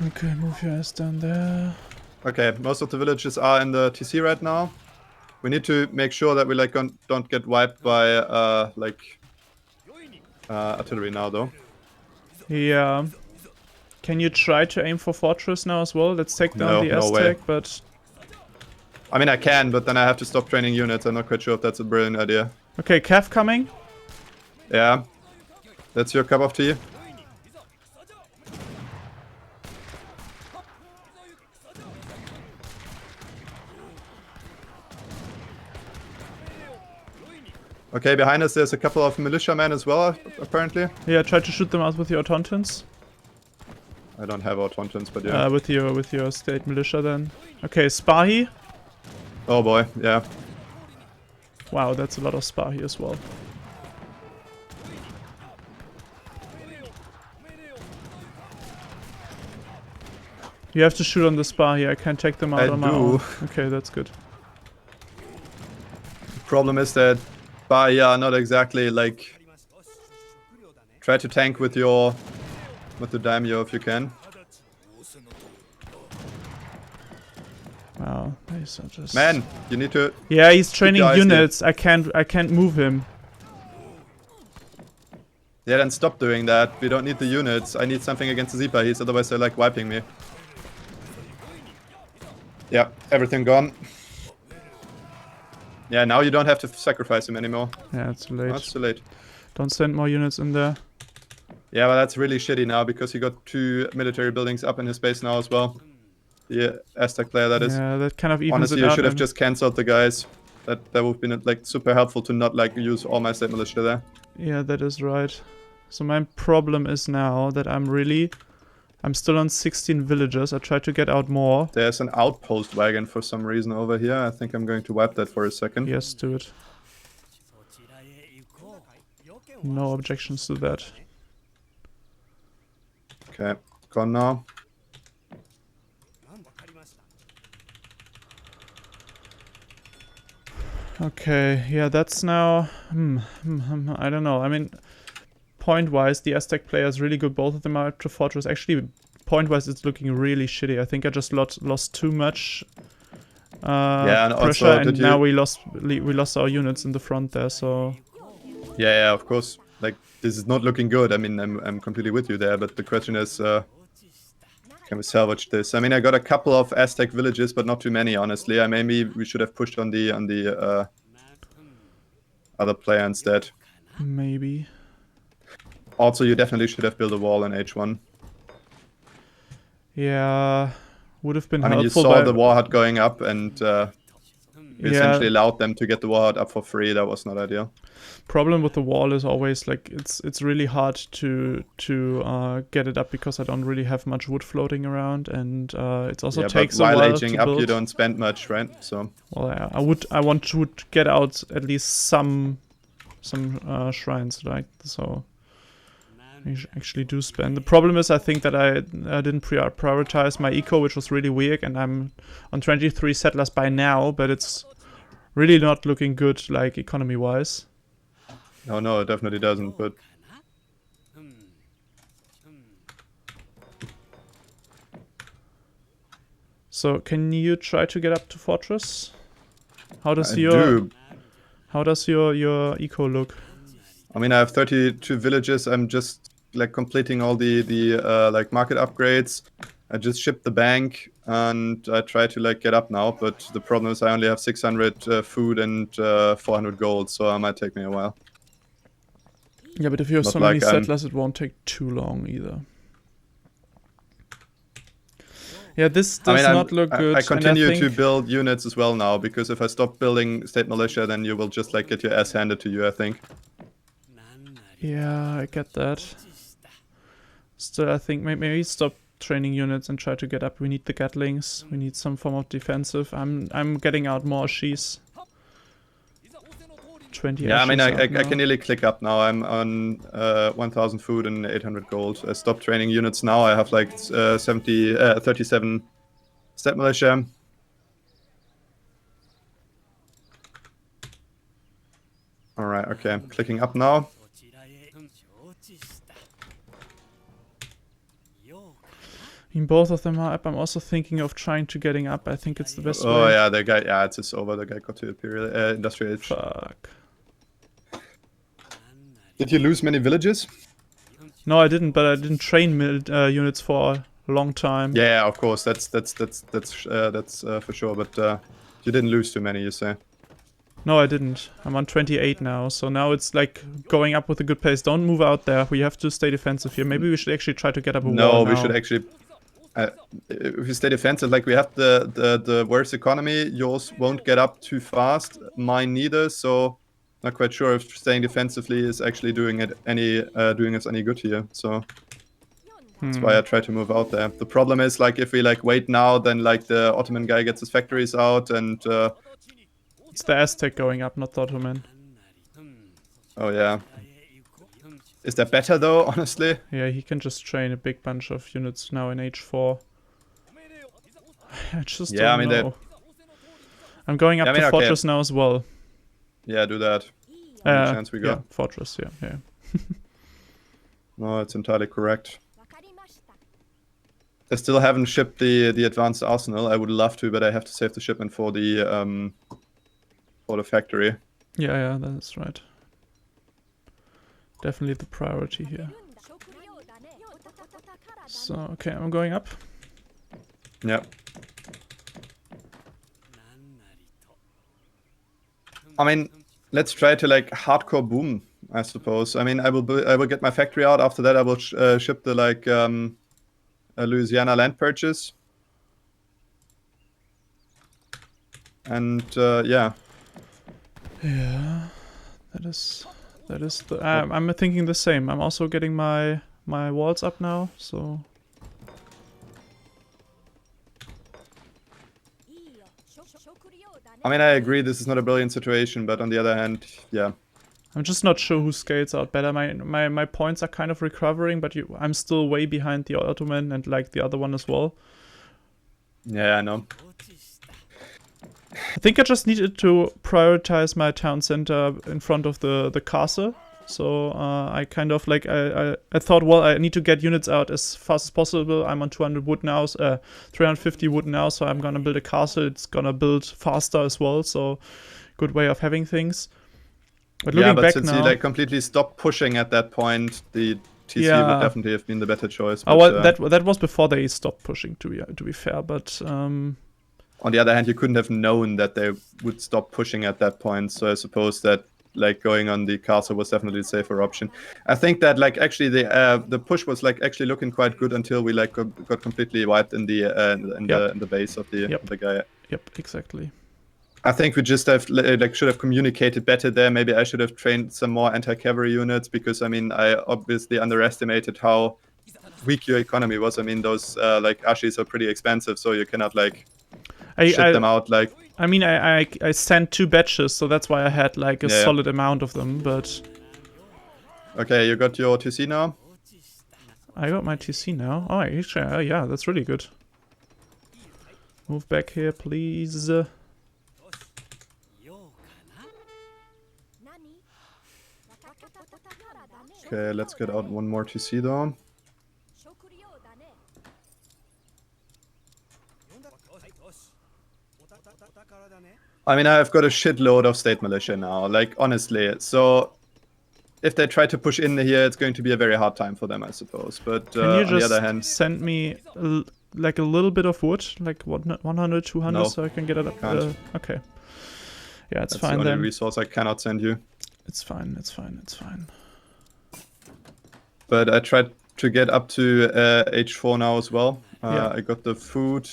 [SPEAKER 1] Okay, move your ass down there.
[SPEAKER 2] Okay, most of the villages are in the TC right now. We need to make sure that we like don't get wiped by artillery now though.
[SPEAKER 1] Yeah. Can you try to aim for Fortress now as well? Let's take down the Aztec, but...
[SPEAKER 2] I mean, I can, but then I have to stop training units. I'm not quite sure if that's a brilliant idea.
[SPEAKER 1] Okay, Cav coming.
[SPEAKER 2] Yeah. That's your cup of tea. Okay, behind us there's a couple of militiamen as well, apparently.
[SPEAKER 1] Yeah, try to shoot them out with your Autontans.
[SPEAKER 2] I don't have Autontans, but yeah.
[SPEAKER 1] With your state militia then. Okay, Spahi.
[SPEAKER 2] Oh boy, yeah.
[SPEAKER 1] Wow, that's a lot of Spahi as well. You have to shoot on the spar here. I can't take them out on my own. Okay, that's good.
[SPEAKER 2] The problem is that Bahia not exactly like... Try to tank with your... with the daimyo if you can.
[SPEAKER 1] Wow, these are just...
[SPEAKER 2] Man, you need to...
[SPEAKER 1] Yeah, he's training units. I can't move him.
[SPEAKER 2] Yeah, then stop doing that. We don't need the units. I need something against the Zipa. Otherwise they're like wiping me. Yeah, everything gone. Yeah, now you don't have to sacrifice him anymore.
[SPEAKER 1] Yeah, it's too late.
[SPEAKER 2] Oh, it's too late.
[SPEAKER 1] Don't send more units in there.
[SPEAKER 2] Yeah, but that's really shitty now because he got 2 military buildings up in his base now as well. The Aztec player, that is.
[SPEAKER 1] Yeah, that kind of evens
[SPEAKER 2] Honestly,
[SPEAKER 1] it out.
[SPEAKER 2] you should have just cancelled the guys. That would have been like super helpful to not like use all my state militia there.
[SPEAKER 1] Yeah, that is right. So my problem is now that I'm still on 16 villages. I tried to get out more.
[SPEAKER 2] There's an outpost wagon for some reason over here. I think I'm going to wipe that for a second.
[SPEAKER 1] Yes, do it. No objections to that.
[SPEAKER 2] Okay, gone now.
[SPEAKER 1] Okay, yeah, that's now... I don't know. I mean, point-wise, the Aztec player is really good. Both of them are up to Fortress. Actually, point-wise, it's looking really shitty. I think I just lost too much
[SPEAKER 2] yeah, and
[SPEAKER 1] pressure,
[SPEAKER 2] also,
[SPEAKER 1] and now we lost our units in the front there, so...
[SPEAKER 2] Yeah, of course. Like, this is not looking good. I mean, I'm completely with you there, but the question is... can we salvage this? I mean, I got a couple of Aztec villages, but not too many, honestly. Maybe we should have pushed on the other player instead.
[SPEAKER 1] Maybe.
[SPEAKER 2] Also, you definitely should have built a wall in H1.
[SPEAKER 1] Yeah, would have been helpful.
[SPEAKER 2] I mean, you saw the warhead going up, and we essentially allowed them to get the warhead up for free. That was not ideal.
[SPEAKER 1] Problem with the wall is always like it's really hard to get it up because I don't really have much wood floating around, and it also takes a while
[SPEAKER 2] while
[SPEAKER 1] to
[SPEAKER 2] aging up,
[SPEAKER 1] build.
[SPEAKER 2] you don't spend much, right? So
[SPEAKER 1] well, yeah, I want to get out at least some shrines, like so. I actually do spend. The problem is I think that I didn't prioritize my eco, which was really weak, and I'm on 23 settlers by now, but it's really not looking good, like economy-wise.
[SPEAKER 2] No, it definitely doesn't, but...
[SPEAKER 1] So, can you try to get up to Fortress? How does your eco look?
[SPEAKER 2] I mean, I have 32 villages. I'm just like completing all the like market upgrades. I just shipped the bank and I try to like get up now, but the problem is I only have 600 food and 400 gold, so it might take me a while.
[SPEAKER 1] Yeah, but if you have so many settlers, it won't take too long either. Yeah, this does not look good.
[SPEAKER 2] I continue to build units as well now, because if I stop building state militia, then you will just like get your ass handed to you, I think.
[SPEAKER 1] Yeah, I get that. Still, I think maybe stop training units and try to get up. We need the Gatlings. We need some form of defensive. I'm getting out more Ashis. 20
[SPEAKER 2] yeah, I mean, I
[SPEAKER 1] now.
[SPEAKER 2] can nearly click up now. I'm on 1,000 food and 800 gold. I stopped training units now. I have like 37 state militia. Alright, okay, I'm clicking up now.
[SPEAKER 1] I mean, both of them are up. I'm also thinking of trying to getting up. I think it's the best way.
[SPEAKER 2] Oh yeah, the guy, yeah, it's just over. The guy got to Imperial, Industrial Age.
[SPEAKER 1] Fuck.
[SPEAKER 2] Did you lose many villages?
[SPEAKER 1] No, I didn't, but I didn't train units for a long time.
[SPEAKER 2] Yeah, of course, that's for sure. But you didn't lose too many, you say?
[SPEAKER 1] No, I didn't. I'm on 28 now, so now it's like going up with a good pace. Don't move out there. We have to stay defensive here. Maybe we should actually try to get up a wall
[SPEAKER 2] No, we
[SPEAKER 1] now.
[SPEAKER 2] should actually... if we stay defensive, like we have the worst economy, yours won't get up too fast, mine neither, so not quite sure if staying defensively is actually doing us any good here, so that's why I try to move out there. The problem is, like, if we like wait now, then like the Ottoman guy gets his factories out, and
[SPEAKER 1] it's the Aztec going up, not the Ottoman.
[SPEAKER 2] Oh yeah. Is that better though, honestly?
[SPEAKER 1] Yeah, he can just train a big bunch of units now in H4. I just
[SPEAKER 2] Yeah, I
[SPEAKER 1] don't
[SPEAKER 2] mean,
[SPEAKER 1] know. I'm going up to Fortress now as well.
[SPEAKER 2] Yeah, do that. Any chance we got?
[SPEAKER 1] Yeah, Fortress, yeah.
[SPEAKER 2] No, it's entirely correct. I still haven't shipped the advanced arsenal. I would love to, but I have to save the shipment for the factory.
[SPEAKER 1] Yeah, that's right. Definitely the priority here. So, okay, I'm going up.
[SPEAKER 2] Yep. I mean, let's try to like hardcore boom, I suppose. I mean, I will get my factory out. After that, I will ship the like Louisiana land purchase. And yeah.
[SPEAKER 1] Yeah, that is the. I'm thinking the same. I'm also getting my walls up now, so.
[SPEAKER 2] I mean, I agree this is not a brilliant situation, but on the other hand, yeah.
[SPEAKER 1] I'm just not sure who scales out better. My points are kind of recovering, but I'm still way behind the Ottoman and like the other one as well.
[SPEAKER 2] Yeah, I know.
[SPEAKER 1] I think I just needed to prioritize my town center in front of the castle. So I kind of like I thought, well, I need to get units out as fast as possible. I'm on 200 wood now, 350 wood now, so I'm gonna build a castle. It's gonna build faster as well, so good way of having things. But looking back
[SPEAKER 2] since
[SPEAKER 1] now,
[SPEAKER 2] you like completely stopped pushing at that point, the TC would definitely have been the better choice. But,
[SPEAKER 1] well, that was before they stopped pushing. To be fair, but
[SPEAKER 2] on the other hand, you couldn't have known that they would stop pushing at that point. So I suppose that like going on the castle was definitely a safer option. I think that like actually the push was like actually looking quite good until we like got completely wiped in the base of the guy.
[SPEAKER 1] Yep, exactly.
[SPEAKER 2] I think we just have like should have communicated better there. Maybe I should have trained some more anti-cavalry units, because I mean I obviously underestimated how weak your economy was. I mean those like ashis are pretty expensive, so you cannot like ship them out like.
[SPEAKER 1] I mean I sent 2 batches, so that's why I had like a solid amount of them. But
[SPEAKER 2] okay, you got your TC now.
[SPEAKER 1] I got my TC now. Oh, actually, yeah, that's really good. Move back here, please.
[SPEAKER 2] Okay, let's get out one more TC though. I mean, I've got a shitload of state militia now, like, honestly. So, if they try to push in here, it's going to be a very hard time for them, I suppose. But on the other hand...
[SPEAKER 1] send me, like, a little bit of wood? Like, what, 100, 200,
[SPEAKER 2] no,
[SPEAKER 1] so I can get it up? Okay. Yeah, it's fine then. That's the
[SPEAKER 2] only resource I cannot send you.
[SPEAKER 1] It's fine, it's fine, it's fine.
[SPEAKER 2] But I tried to get up to H4 now as well. I got the food,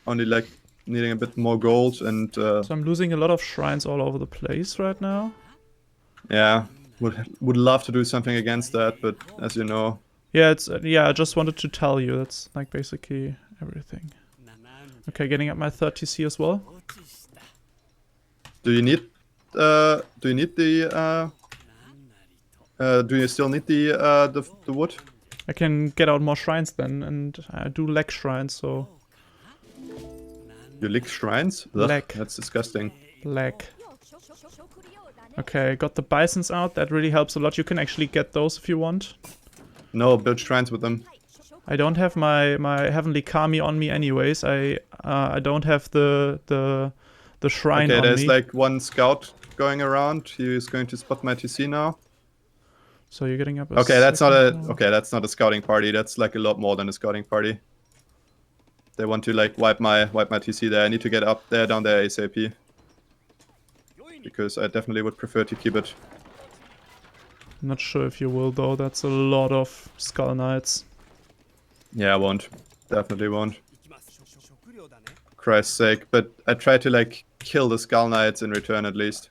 [SPEAKER 2] only, like, needing a bit more gold and...
[SPEAKER 1] So I'm losing a lot of shrines all over the place right now.
[SPEAKER 2] Yeah, would love to do something against that, but as you know...
[SPEAKER 1] Yeah, it's I just wanted to tell you, that's like basically everything. Okay, getting up my 3rd TC as well.
[SPEAKER 2] Do you need the do you still need the wood?
[SPEAKER 1] I can get out more shrines then, and I do lack shrines, so...
[SPEAKER 2] You lick shrines?
[SPEAKER 1] Lack.
[SPEAKER 2] That's disgusting.
[SPEAKER 1] Lack. Okay, got the bisons out. That really helps a lot. You can actually get those if you want.
[SPEAKER 2] No, build shrines with them.
[SPEAKER 1] I don't have my heavenly kami on me anyways. I don't have the shrine on me.
[SPEAKER 2] Okay, there's like one scout going around. He is going to spot my TC now.
[SPEAKER 1] So you're getting up.
[SPEAKER 2] Okay, that's not a scouting party. That's like a lot more than a scouting party. They want to like wipe my TC there. I need to get up there, down there ASAP. Because I definitely would prefer to keep it.
[SPEAKER 1] Not sure if you will though. That's a lot of Skull Knights.
[SPEAKER 2] Yeah, I won't. Definitely won't. Christ's sake. But I try to like kill the Skull Knights in return at least.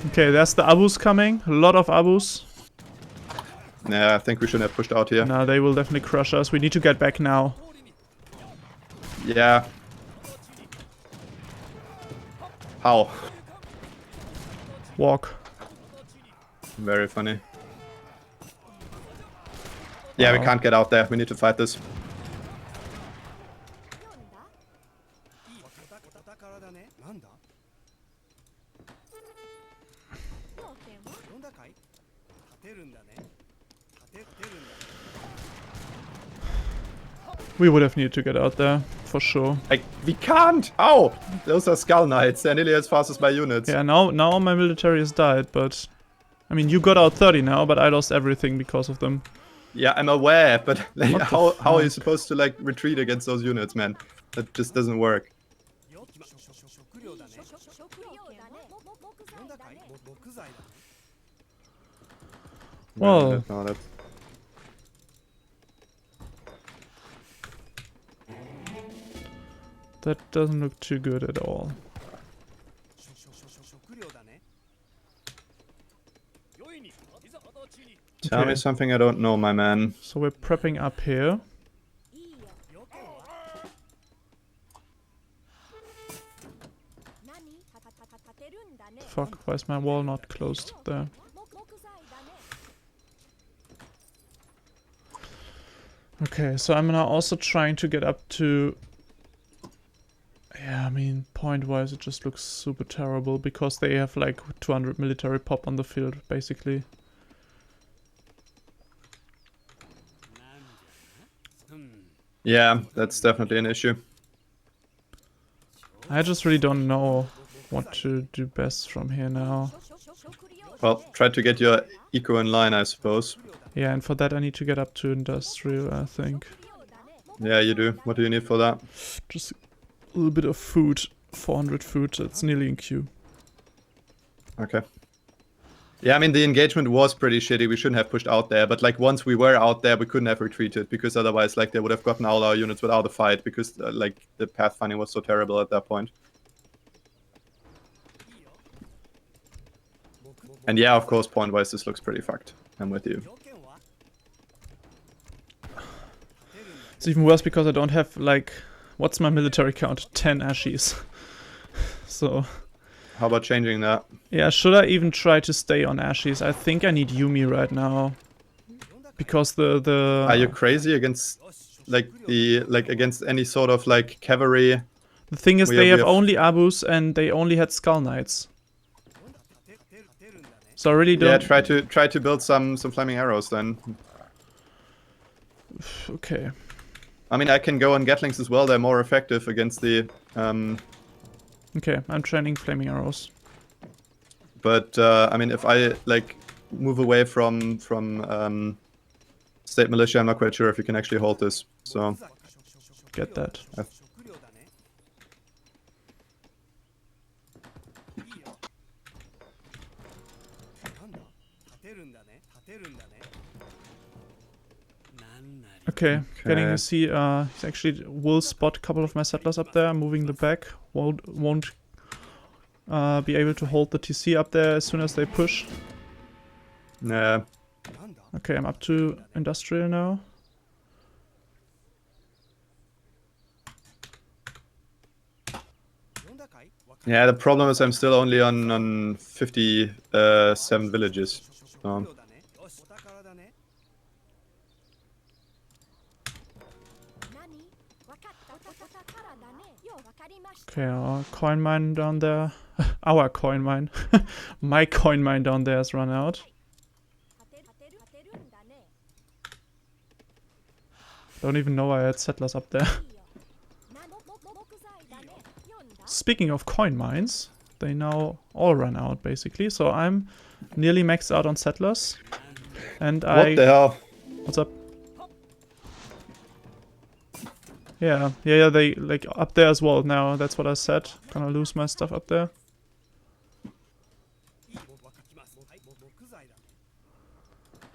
[SPEAKER 1] Okay, there's the Abus coming. A lot of Abus.
[SPEAKER 2] Yeah, I think we shouldn't have pushed out here.
[SPEAKER 1] No, they will definitely crush us. We need to get back now.
[SPEAKER 2] Yeah. How?
[SPEAKER 1] Walk.
[SPEAKER 2] Very funny. Yeah,
[SPEAKER 1] Wow.
[SPEAKER 2] we can't get out there. We need to fight this.
[SPEAKER 1] We would have needed to get out there, for sure.
[SPEAKER 2] Like, we can't! Ow! Those are Skull Knights. They're nearly as fast as my units.
[SPEAKER 1] Yeah, now my military has died, but... I mean, you got out 30 now, but I lost everything because of them.
[SPEAKER 2] Yeah, I'm aware, but like, how are you
[SPEAKER 1] fuck?
[SPEAKER 2] supposed to like retreat against those units, man? That just doesn't work.
[SPEAKER 1] Well...
[SPEAKER 2] No, that's...
[SPEAKER 1] That doesn't look too good at all.
[SPEAKER 2] Tell me something I don't know, my man.
[SPEAKER 1] So we're prepping up here. Fuck, why is my wall not closed there? Okay, so I'm now also trying to get up to... Yeah, I mean, point-wise it just looks super terrible because they have like 200 military pop on the field, basically.
[SPEAKER 2] Yeah, that's definitely an issue.
[SPEAKER 1] I just really don't know what to do best from here now.
[SPEAKER 2] Well, try to get your eco in line, I suppose.
[SPEAKER 1] Yeah, and for that I need to get up to industrial, I think.
[SPEAKER 2] Yeah, you do. What do you need for that?
[SPEAKER 1] Just a little bit of food. 400 food, that's nearly in queue.
[SPEAKER 2] Okay. Yeah, I mean, the engagement was pretty shitty. We shouldn't have pushed out there. But, like, once we were out there, we couldn't have retreated. Because otherwise, like, they would have gotten all our units without a fight. Because, like, the pathfinding was so terrible at that point. And yeah, of course, point-wise, this looks pretty fucked. I'm with you.
[SPEAKER 1] It's even worse because I don't have, like... What's my military count? 10 Ashis. So...
[SPEAKER 2] How about changing that?
[SPEAKER 1] Yeah, should I even try to stay on Ashes? I think I need Yumi right now. Because the...
[SPEAKER 2] Are you crazy against, like, against any sort of, like, cavalry?
[SPEAKER 1] The thing is, they have only Abus and they only had Skull Knights. So I really don't...
[SPEAKER 2] Yeah, try to build some flaming arrows then.
[SPEAKER 1] Okay.
[SPEAKER 2] I mean, I can go on Gatlings as well. They're more effective against the...
[SPEAKER 1] Okay, I'm training flaming arrows.
[SPEAKER 2] But, I mean, if I, like, move away from State Militia, I'm not quite sure if you can actually hold this, so...
[SPEAKER 1] Get that. Okay, getting to see, he's actually will spot a couple of my settlers up there, moving the back, won't be able to hold the TC up there as soon as they push.
[SPEAKER 2] Yeah.
[SPEAKER 1] Okay, I'm up to industrial now.
[SPEAKER 2] Yeah, the problem is I'm still only on 57 villages. So.
[SPEAKER 1] Okay, our coin mine down there. Our coin mine. My coin mine down there has run out. Don't even know I had settlers up there. Speaking of coin mines, they now all run out basically. So I'm nearly maxed out on settlers. And
[SPEAKER 2] What the hell?
[SPEAKER 1] What's up? Yeah, they, like, up there as well now, that's what I said. Gonna lose my stuff up there.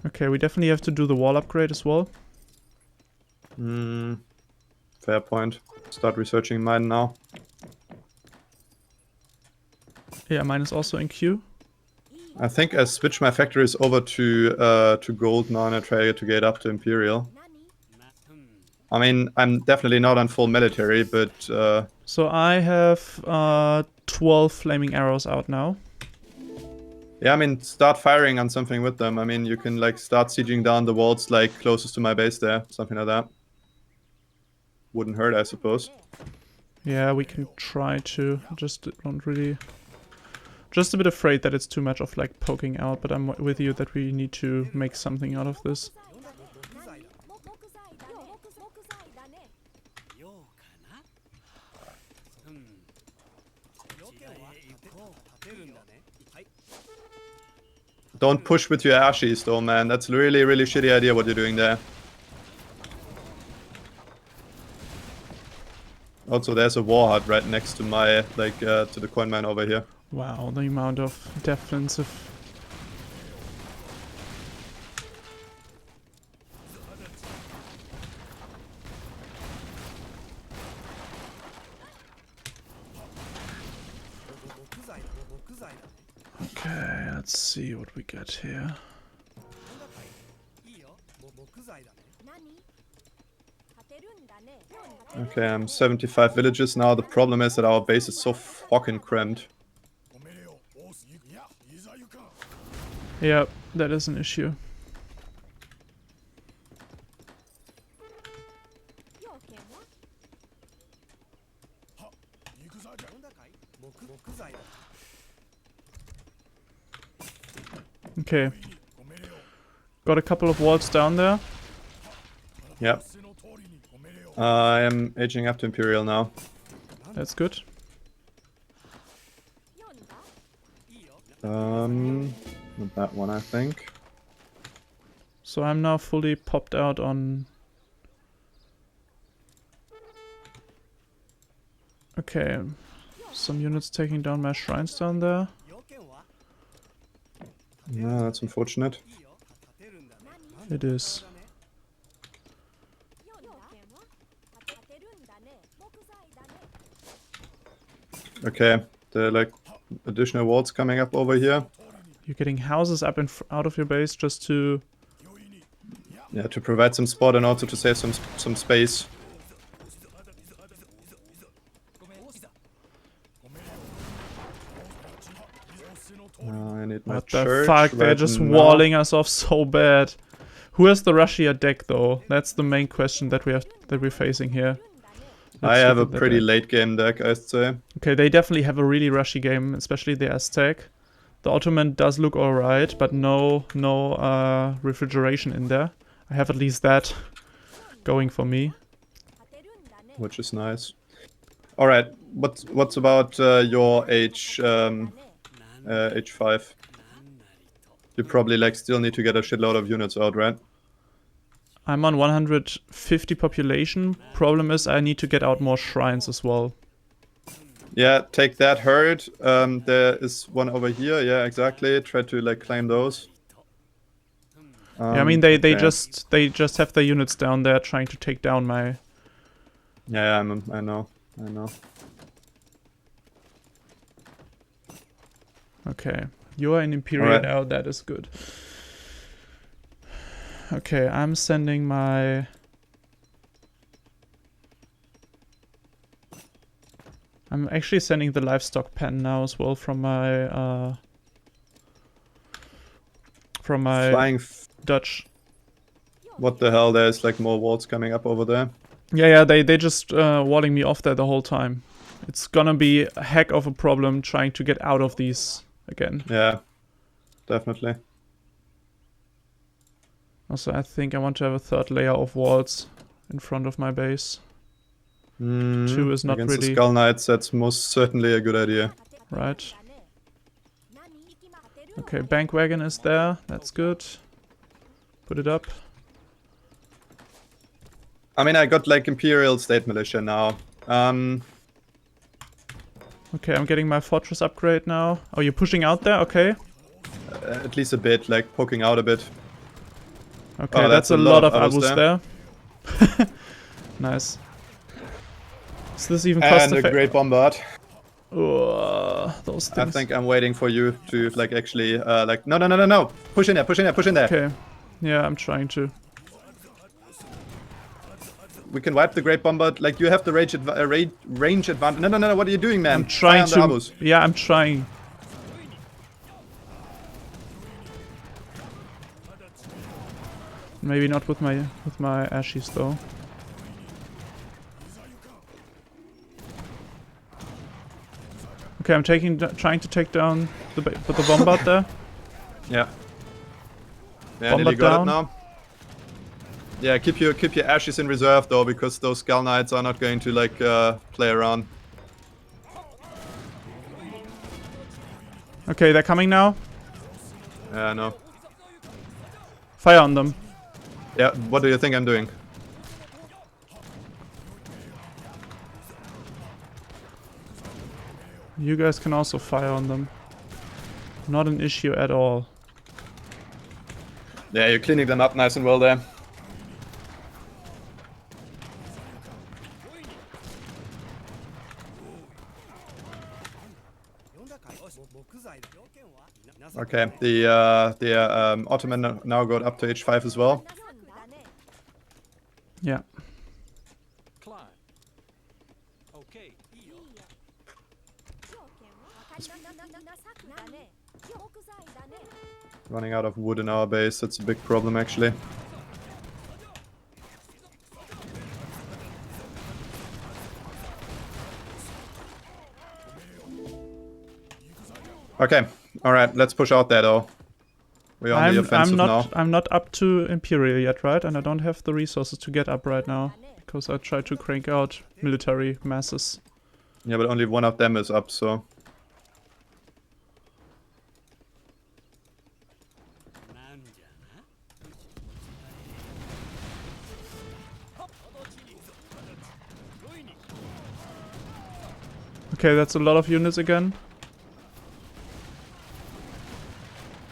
[SPEAKER 1] Okay, we definitely have to do the wall upgrade as well.
[SPEAKER 2] Fair point. Start researching mine now.
[SPEAKER 1] Yeah, mine is also in queue.
[SPEAKER 2] I think I switched my factories over to gold now and I try to get up to Imperial. I mean, I'm definitely not on full military, but...
[SPEAKER 1] So I have 12 flaming arrows out now.
[SPEAKER 2] Yeah, I mean, start firing on something with them. I mean, you can like start sieging down the walls like closest to my base there, something like that. Wouldn't hurt, I suppose.
[SPEAKER 1] Yeah, we can try to. Just don't really. Just a bit afraid that it's too much of like poking out, but I'm with you that we need to make something out of this.
[SPEAKER 2] Don't push with your ashes though, man. That's really, really shitty idea what you're doing there. Also, there's a war hut right next to my, like, to the coin mine over here.
[SPEAKER 1] Wow, the amount of defensive. Okay, let's see what we get here.
[SPEAKER 2] Okay, I'm 75 villages now. The problem is that our base is so fucking cramped.
[SPEAKER 1] Yeah, that is an issue. Okay. Got a couple of walls down there.
[SPEAKER 2] Yep. I am aging up to Imperial now.
[SPEAKER 1] That's good.
[SPEAKER 2] Not that one, I think.
[SPEAKER 1] So I'm now fully popped out on... Okay. Some units taking down my shrines down there.
[SPEAKER 2] Yeah, that's unfortunate.
[SPEAKER 1] It is.
[SPEAKER 2] Okay, there are like additional walls coming up over here.
[SPEAKER 1] You're getting houses up in out of your base just to...
[SPEAKER 2] Yeah, to provide some spot and also to save some space. I need my
[SPEAKER 1] What the
[SPEAKER 2] church
[SPEAKER 1] fuck, they're
[SPEAKER 2] right
[SPEAKER 1] just
[SPEAKER 2] now.
[SPEAKER 1] walling us off so bad. Who has the Russia deck though? That's the main question that we're facing here.
[SPEAKER 2] I
[SPEAKER 1] Let's
[SPEAKER 2] have a
[SPEAKER 1] look at that
[SPEAKER 2] pretty
[SPEAKER 1] deck.
[SPEAKER 2] late game deck, I'd say.
[SPEAKER 1] Okay, they definitely have a really rushy game, especially the Aztec. The Ottoman does look alright, but no refrigeration in there. I have at least that going for me.
[SPEAKER 2] Which is nice. Alright, what's about your H5? You probably like still need to get a shitload of units out, right?
[SPEAKER 1] I'm on 150 population. Problem is I need to get out more shrines as well.
[SPEAKER 2] Yeah, take that herd. There is one over here. Yeah, exactly. Try to like claim those.
[SPEAKER 1] Yeah, I mean they
[SPEAKER 2] okay.
[SPEAKER 1] just have their units down there trying to take down my...
[SPEAKER 2] Yeah, I know.
[SPEAKER 1] Okay, you are in Imperial
[SPEAKER 2] Alright.
[SPEAKER 1] now, that is good. Okay, I'm sending my... I'm actually sending the livestock pen now as well from my
[SPEAKER 2] Flying.
[SPEAKER 1] Dutch.
[SPEAKER 2] What the hell? There's like more walls coming up over there.
[SPEAKER 1] Yeah, they just walling me off there the whole time. It's gonna be a heck of a problem trying to get out of these again.
[SPEAKER 2] Yeah, definitely.
[SPEAKER 1] Also, I think I want to have a third layer of walls in front of my base. 2 is not
[SPEAKER 2] Against
[SPEAKER 1] really...
[SPEAKER 2] the Skull Knights, that's most certainly a good idea.
[SPEAKER 1] Right. Okay, bank wagon is there. That's good. Put it up.
[SPEAKER 2] I mean, I got like Imperial State Militia now.
[SPEAKER 1] Okay, I'm getting my fortress upgrade now. Oh, you're pushing out there? Okay.
[SPEAKER 2] At least a bit, like poking out a bit.
[SPEAKER 1] Okay,
[SPEAKER 2] Oh,
[SPEAKER 1] that's a lot of Abus there. Nice. Is this even cost
[SPEAKER 2] And a
[SPEAKER 1] effective?
[SPEAKER 2] Great Bombard.
[SPEAKER 1] Those things.
[SPEAKER 2] I think I'm waiting for you to like actually like no. Push in there.
[SPEAKER 1] Okay. Yeah, I'm trying to.
[SPEAKER 2] We can wipe the Great Bombard. Like you have the range advantage. No. What are you doing, man?
[SPEAKER 1] I'm trying
[SPEAKER 2] Fire on the
[SPEAKER 1] to.
[SPEAKER 2] Abus.
[SPEAKER 1] Yeah, I'm trying. Maybe not with my ashies though. Okay, I'm trying to take down the bombard there.
[SPEAKER 2] Yeah. Yeah,
[SPEAKER 1] Bombard
[SPEAKER 2] nearly got
[SPEAKER 1] down.
[SPEAKER 2] it now. Yeah, keep your ashes in reserve though, because those Skull Knights are not going to like play around.
[SPEAKER 1] Okay, they're coming now.
[SPEAKER 2] Yeah, no.
[SPEAKER 1] Fire on them.
[SPEAKER 2] Yeah, what do you think I'm doing?
[SPEAKER 1] You guys can also fire on them. Not an issue at all.
[SPEAKER 2] Yeah, you're cleaning them up nice and well there. Okay, the Ottoman now got up to H5 as well.
[SPEAKER 1] Yeah.
[SPEAKER 2] Running out of wood in our base, that's a big problem actually. Okay, alright, let's push out there though. We're on the offensive now.
[SPEAKER 1] I'm not up to Imperial yet, right? And I don't have the resources to get up right now. Because I try to crank out military masses.
[SPEAKER 2] Yeah, but only one of them is up, so...
[SPEAKER 1] Okay, that's a lot of units again.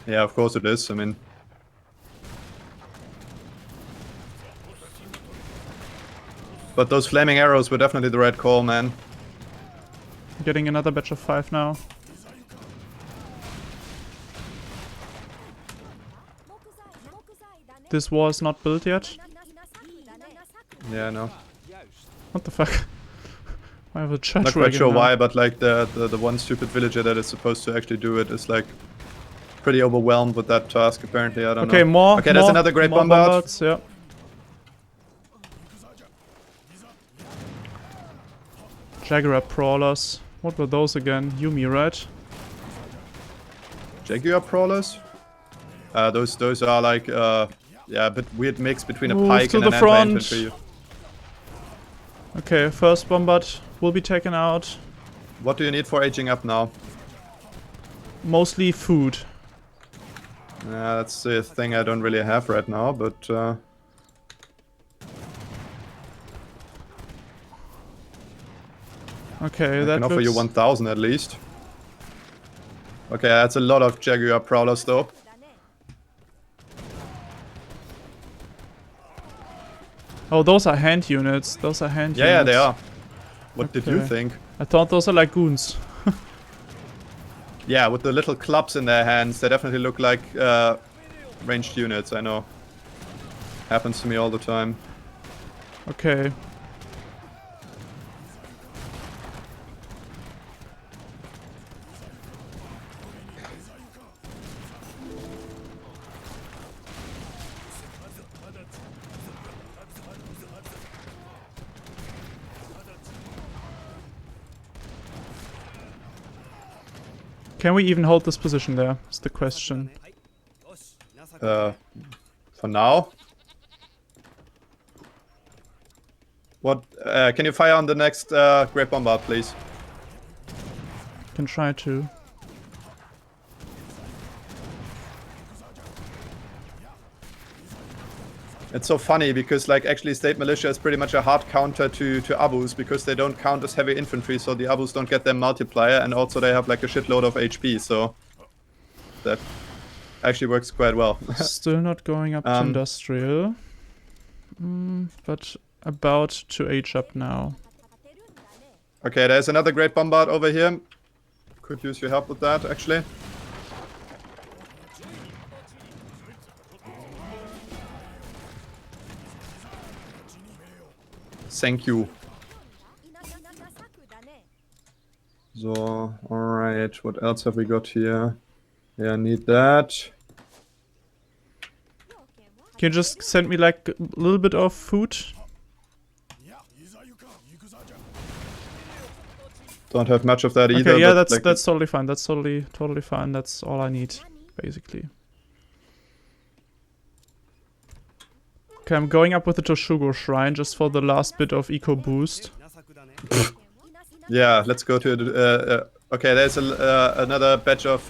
[SPEAKER 2] Yeah, of course it is, I mean... But those flaming arrows were definitely the right call, man.
[SPEAKER 1] Getting another batch of 5 now. This wall is not built yet.
[SPEAKER 2] Yeah, no.
[SPEAKER 1] What the fuck? I have a church
[SPEAKER 2] Not quite sure
[SPEAKER 1] now.
[SPEAKER 2] why, but like the one stupid villager that is supposed to actually do it is like pretty overwhelmed with that task apparently, I don't know.
[SPEAKER 1] Okay, more.
[SPEAKER 2] Okay, there's another great bombard.
[SPEAKER 1] Bombards, yeah. Jaguar Prowlers. What were those again? Yumi, right?
[SPEAKER 2] Jaguar Prowlers? Those are like, yeah, a bit weird mix between a
[SPEAKER 1] Move
[SPEAKER 2] pike
[SPEAKER 1] to
[SPEAKER 2] and
[SPEAKER 1] the
[SPEAKER 2] an
[SPEAKER 1] front.
[SPEAKER 2] anti-infantry.
[SPEAKER 1] Okay, first bombard will be taken out.
[SPEAKER 2] What do you need for aging up now?
[SPEAKER 1] Mostly food.
[SPEAKER 2] Yeah, that's the thing I don't really have right now, but...
[SPEAKER 1] Okay,
[SPEAKER 2] I
[SPEAKER 1] that
[SPEAKER 2] can offer you
[SPEAKER 1] looks...
[SPEAKER 2] 1,000 at least. Okay, that's a lot of Jaguar Prowlers though.
[SPEAKER 1] Oh, those are hand units. Those are hand units.
[SPEAKER 2] Yeah, they are. What did you
[SPEAKER 1] Okay.
[SPEAKER 2] think?
[SPEAKER 1] I thought those are like goons.
[SPEAKER 2] Yeah, with the little clubs in their hands, they definitely look like ranged units, I know. Happens to me all the time.
[SPEAKER 1] Okay. Can we even hold this position there? Is the question.
[SPEAKER 2] For now. What? Can you fire on the next Great Bombard, please?
[SPEAKER 1] Can try to.
[SPEAKER 2] It's so funny because like actually State Militia is pretty much a hard counter to Abus because they don't count as heavy infantry, so the Abus don't get their multiplier, and also they have like a shitload of HP, so that actually works quite well.
[SPEAKER 1] Still not going up to industrial. But about to age up now.
[SPEAKER 2] Okay, there's another Great Bombard over here. Could use your help with that actually. Thank you. So, alright, what else have we got here? Yeah, need that.
[SPEAKER 1] Can you just send me like a little bit of food?
[SPEAKER 2] Don't have much of that either.
[SPEAKER 1] Okay, yeah,
[SPEAKER 2] but,
[SPEAKER 1] that's totally fine. That's totally fine. That's all I need, basically. Okay, I'm going up with the 𝐄𝐩𝐢𝐜 shrine just for the last bit of eco boost.
[SPEAKER 2] Yeah, let's go to the. Okay, there's another batch of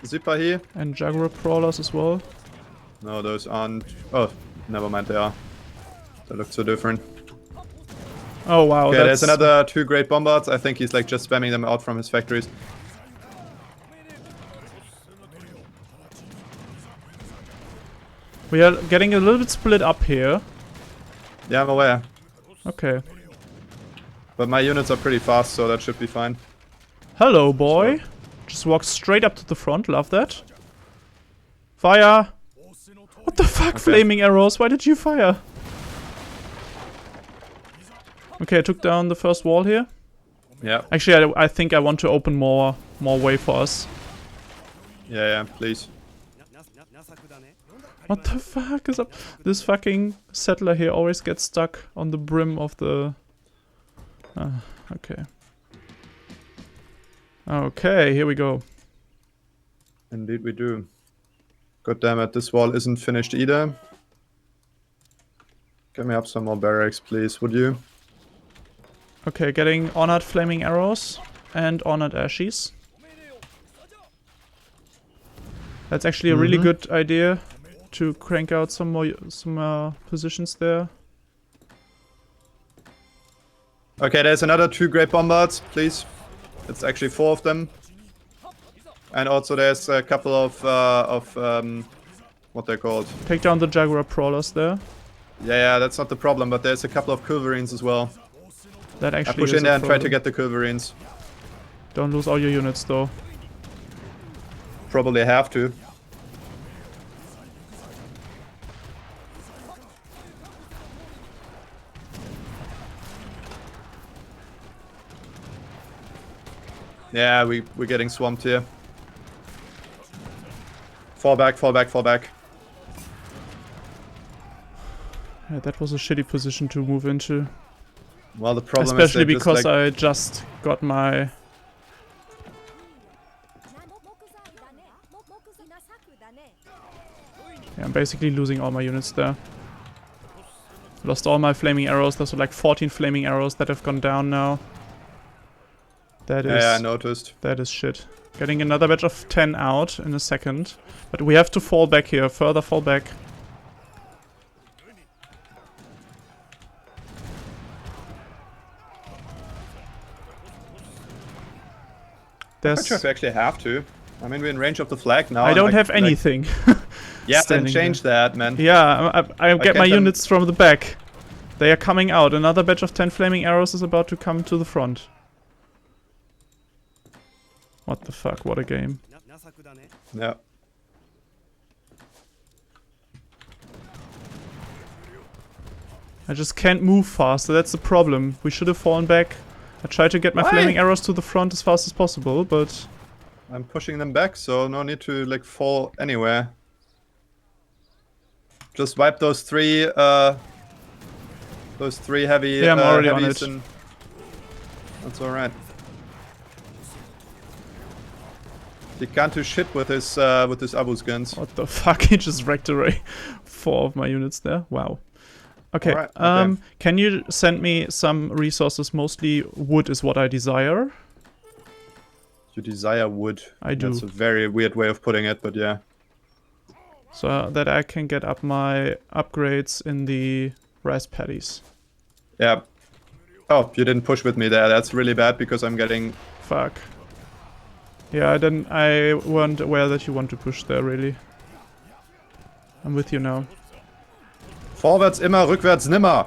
[SPEAKER 2] Zipper here.
[SPEAKER 1] And Jaguar Brawlers as well.
[SPEAKER 2] No, those aren't. Oh, never mind, they are. They look so different.
[SPEAKER 1] Oh wow,
[SPEAKER 2] okay, there's another 2 great bombards. I think he's like just spamming them out from his factories.
[SPEAKER 1] We are getting a little bit split up here.
[SPEAKER 2] Yeah, I'm aware.
[SPEAKER 1] Okay.
[SPEAKER 2] But my units are pretty fast, so that should be fine.
[SPEAKER 1] Hello, boy. Just walk straight up to the front. Love that. Fire! What the fuck, flaming arrows? Why did you fire? Okay, I took down the first wall here.
[SPEAKER 2] Yeah.
[SPEAKER 1] Actually, I think I want to open more way for us.
[SPEAKER 2] Yeah, please.
[SPEAKER 1] What the fuck is up? This fucking settler here always gets stuck on the brim of the... okay. Okay, here we go.
[SPEAKER 2] Indeed we do. God damn it, this wall isn't finished either. Get me up some more barracks, please, would you?
[SPEAKER 1] Okay, getting honored flaming arrows and honored ashes. That's actually a really good idea to crank out some more positions there.
[SPEAKER 2] Okay, there's another 2 great bombards, please. It's actually 4 of them. And also there's a couple of what they're called.
[SPEAKER 1] Take down the Jaguar Brawlers there.
[SPEAKER 2] Yeah, that's not the problem, but there's a couple of 𝐄𝐩𝐢𝐜s as well.
[SPEAKER 1] That actually
[SPEAKER 2] I push in there and try to get the 𝐄𝐩𝐜𝐜s.
[SPEAKER 1] Don't lose all your units though.
[SPEAKER 2] Probably have to. Yeah, we're getting swamped here. Fall back, fall back, fall back.
[SPEAKER 1] Yeah, that was a shitty position to move into.
[SPEAKER 2] Well, the problem
[SPEAKER 1] especially
[SPEAKER 2] is
[SPEAKER 1] because
[SPEAKER 2] like
[SPEAKER 1] I just got my... Yeah, I'm basically losing all my units there. Lost all my flaming arrows. There's like 14 flaming arrows that have gone down now. That is...
[SPEAKER 2] Yeah, I noticed.
[SPEAKER 1] That is shit. Getting another batch of 10 out in a second. But we have to fall back here. Further fall back.
[SPEAKER 2] I'm not sure if we actually have to. I mean, we're in range of the flag now.
[SPEAKER 1] I don't have anything.
[SPEAKER 2] Yeah, then change that, man.
[SPEAKER 1] Yeah, I get my units from the back. They are coming out. Another batch of 10 flaming arrows is about to come to the front. What the fuck, what a game.
[SPEAKER 2] Yeah.
[SPEAKER 1] I just can't move faster, that's the problem. We should have fallen back. I tried to get my flaming arrows to the front as fast as possible, but...
[SPEAKER 2] I'm pushing them back, so no need to, like, fall anywhere. Just wipe those 3, heavy,
[SPEAKER 1] yeah, I'm already on it.
[SPEAKER 2] That's alright. He can't do shit with his Abu's guns.
[SPEAKER 1] What the fuck, he just wrecked away 4 of my units there, wow. Okay,
[SPEAKER 2] right, okay.
[SPEAKER 1] Can you send me some resources? Mostly wood is what I desire.
[SPEAKER 2] You desire wood.
[SPEAKER 1] I do.
[SPEAKER 2] That's a very weird way of putting it, but yeah.
[SPEAKER 1] So that I can get up my upgrades in the rice paddies.
[SPEAKER 2] Yeah. Oh, you didn't push with me there. That's really bad because I'm getting...
[SPEAKER 1] Fuck. Yeah, I weren't aware that you want to push there, really. I'm with you now.
[SPEAKER 2] Vorwärts immer, rückwärts nimmer.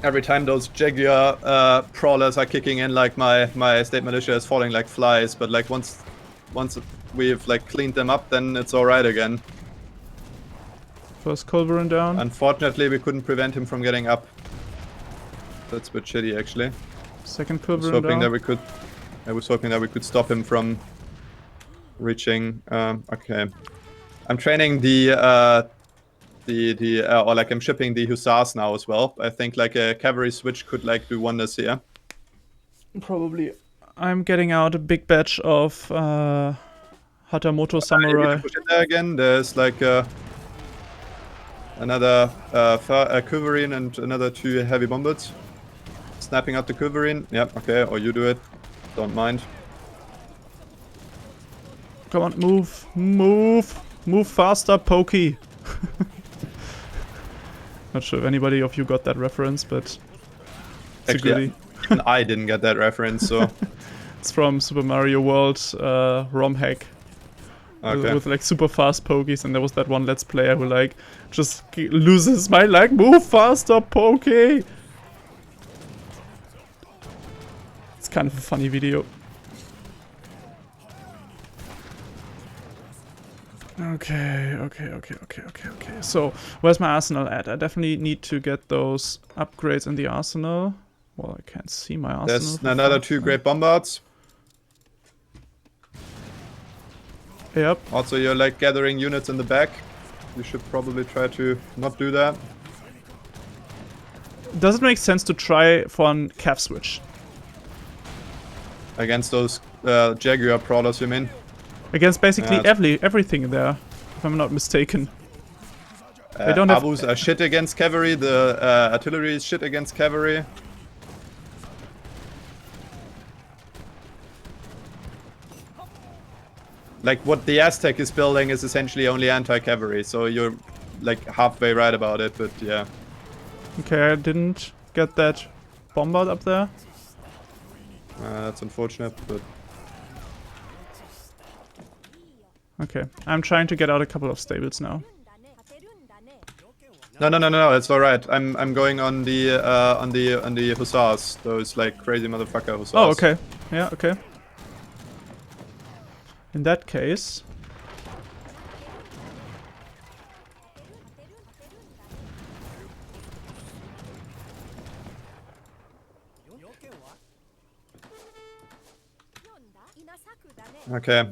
[SPEAKER 2] every time those Jaguar prowlers are kicking in, like my state militia is falling like flies. But like once we've like cleaned them up, then it's all right again.
[SPEAKER 1] First culverin down.
[SPEAKER 2] Unfortunately, we couldn't prevent him from getting up. That's a bit shitty, actually.
[SPEAKER 1] Second
[SPEAKER 2] I was
[SPEAKER 1] culverin
[SPEAKER 2] hoping
[SPEAKER 1] down.
[SPEAKER 2] that we could. I was hoping that we could stop him from reaching. Okay, I'm training or like I'm shipping the hussars now as well. I think like a cavalry switch could like do wonders here.
[SPEAKER 1] Probably. I'm getting out a big batch of Hatamoto Samurai.
[SPEAKER 2] Push it there again. There's like another Culverin and another 2 heavy bombers. Snapping out the Culverin. Yep, okay, or you do it. Don't mind.
[SPEAKER 1] Come on, move, move, move faster, Pokey. Not sure if anybody of you got that reference, but it's
[SPEAKER 2] Actually,
[SPEAKER 1] a goodie.
[SPEAKER 2] even I didn't get that reference, so
[SPEAKER 1] It's from Super Mario World ROM hack.
[SPEAKER 2] okay.
[SPEAKER 1] With like super fast pokies, and there was that one Let's Player who like just loses his mind, like move faster, Pokey. It's kind of a funny video. Okay. So, where's my arsenal at? I definitely need to get those upgrades in the arsenal. Well, I can't see my arsenal.
[SPEAKER 2] There's another 2 great bombards.
[SPEAKER 1] Yep.
[SPEAKER 2] Also, you're like gathering units in the back. You should probably try to not do that.
[SPEAKER 1] Does it make sense to try for an calf switch?
[SPEAKER 2] Against those Jaguar prowlers, you mean?
[SPEAKER 1] Against basically everything there, if I'm not mistaken. They don't have...
[SPEAKER 2] Abus are shit against cavalry, the artillery is shit against cavalry. Like, what the Aztec is building is essentially only anti-cavalry, so you're like halfway right about it, but yeah.
[SPEAKER 1] Okay, I didn't get that bombard up there.
[SPEAKER 2] That's unfortunate, but...
[SPEAKER 1] Okay, I'm trying to get out a couple of stables now.
[SPEAKER 2] No, it's alright. I'm going on the hussars, those like crazy motherfucker hussars.
[SPEAKER 1] Oh, okay. Yeah, okay. In that case...
[SPEAKER 2] Okay.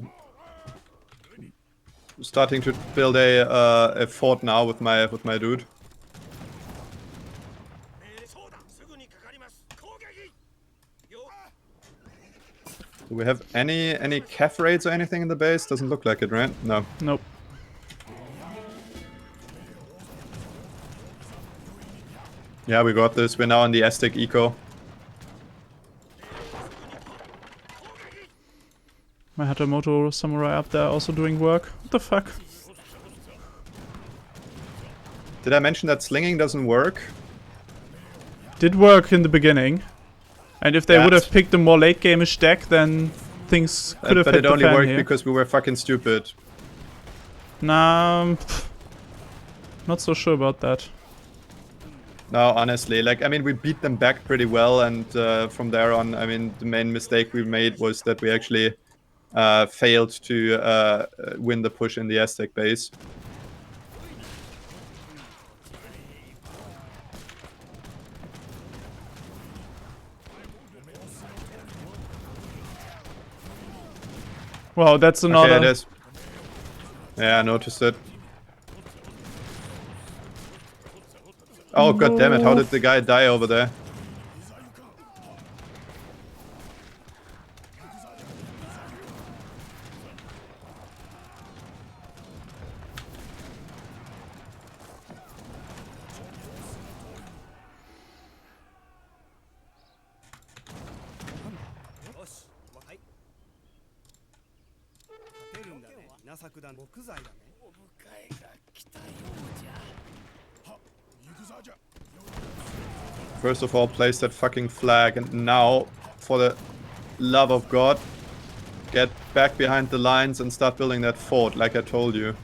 [SPEAKER 2] Starting to build a fort now with my dude. Do we have any cav raids or anything in the base? Doesn't look like it, right? No.
[SPEAKER 1] Nope.
[SPEAKER 2] Yeah, we got this. We're now on the Aztec eco.
[SPEAKER 1] My Hatamoto Samurai up there also doing work. What the fuck?
[SPEAKER 2] Did I mention that slinging doesn't work?
[SPEAKER 1] Did work in the beginning. And if they would have picked a more late game-ish deck, then things could have hit the fan here.
[SPEAKER 2] But it only worked because we were fucking stupid.
[SPEAKER 1] Nah, not so sure about that.
[SPEAKER 2] No, honestly, like, I mean, we beat them back pretty well, and from there on, I mean, the main mistake we made was that we actually failed to win the push in the Aztec base.
[SPEAKER 1] Wow, that's another...
[SPEAKER 2] Okay, it is. Yeah, I noticed it. Oh, god damn it, how did the guy die over there? First of all, place that fucking flag, and now, for the love of God, get back behind the lines and start building that fort, like I told you.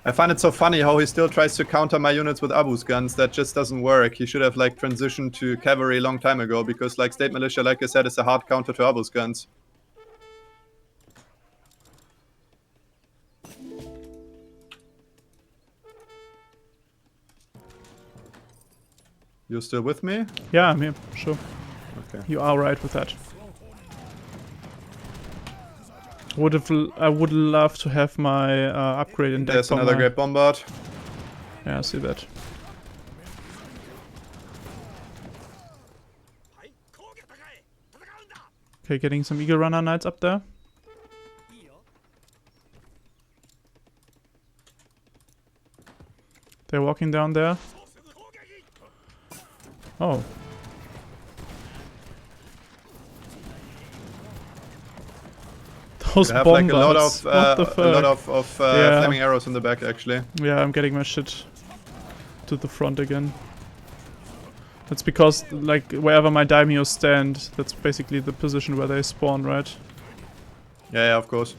[SPEAKER 2] I find it so funny how he still tries to counter my units with Abu's guns. That just doesn't work. He should have like transitioned to cavalry a long time ago, because like State Militia, like I said, is a hard counter to Abu's guns. You still with me?
[SPEAKER 1] Yeah, I'm here, sure.
[SPEAKER 2] Okay.
[SPEAKER 1] You are right with that. I would love to have my upgrade in deck.
[SPEAKER 2] There's another great bombard.
[SPEAKER 1] Yeah, I see that. Okay, getting some Eagle Runner Knights up there. They're walking down there. Oh. Those
[SPEAKER 2] have
[SPEAKER 1] bombards.
[SPEAKER 2] like a lot of
[SPEAKER 1] Yeah.
[SPEAKER 2] flaming arrows in the back, actually.
[SPEAKER 1] Yeah, I'm getting my shit to the front again. That's because, like, wherever my daimyo stand, that's basically the position where they spawn, right?
[SPEAKER 2] Yeah, of course.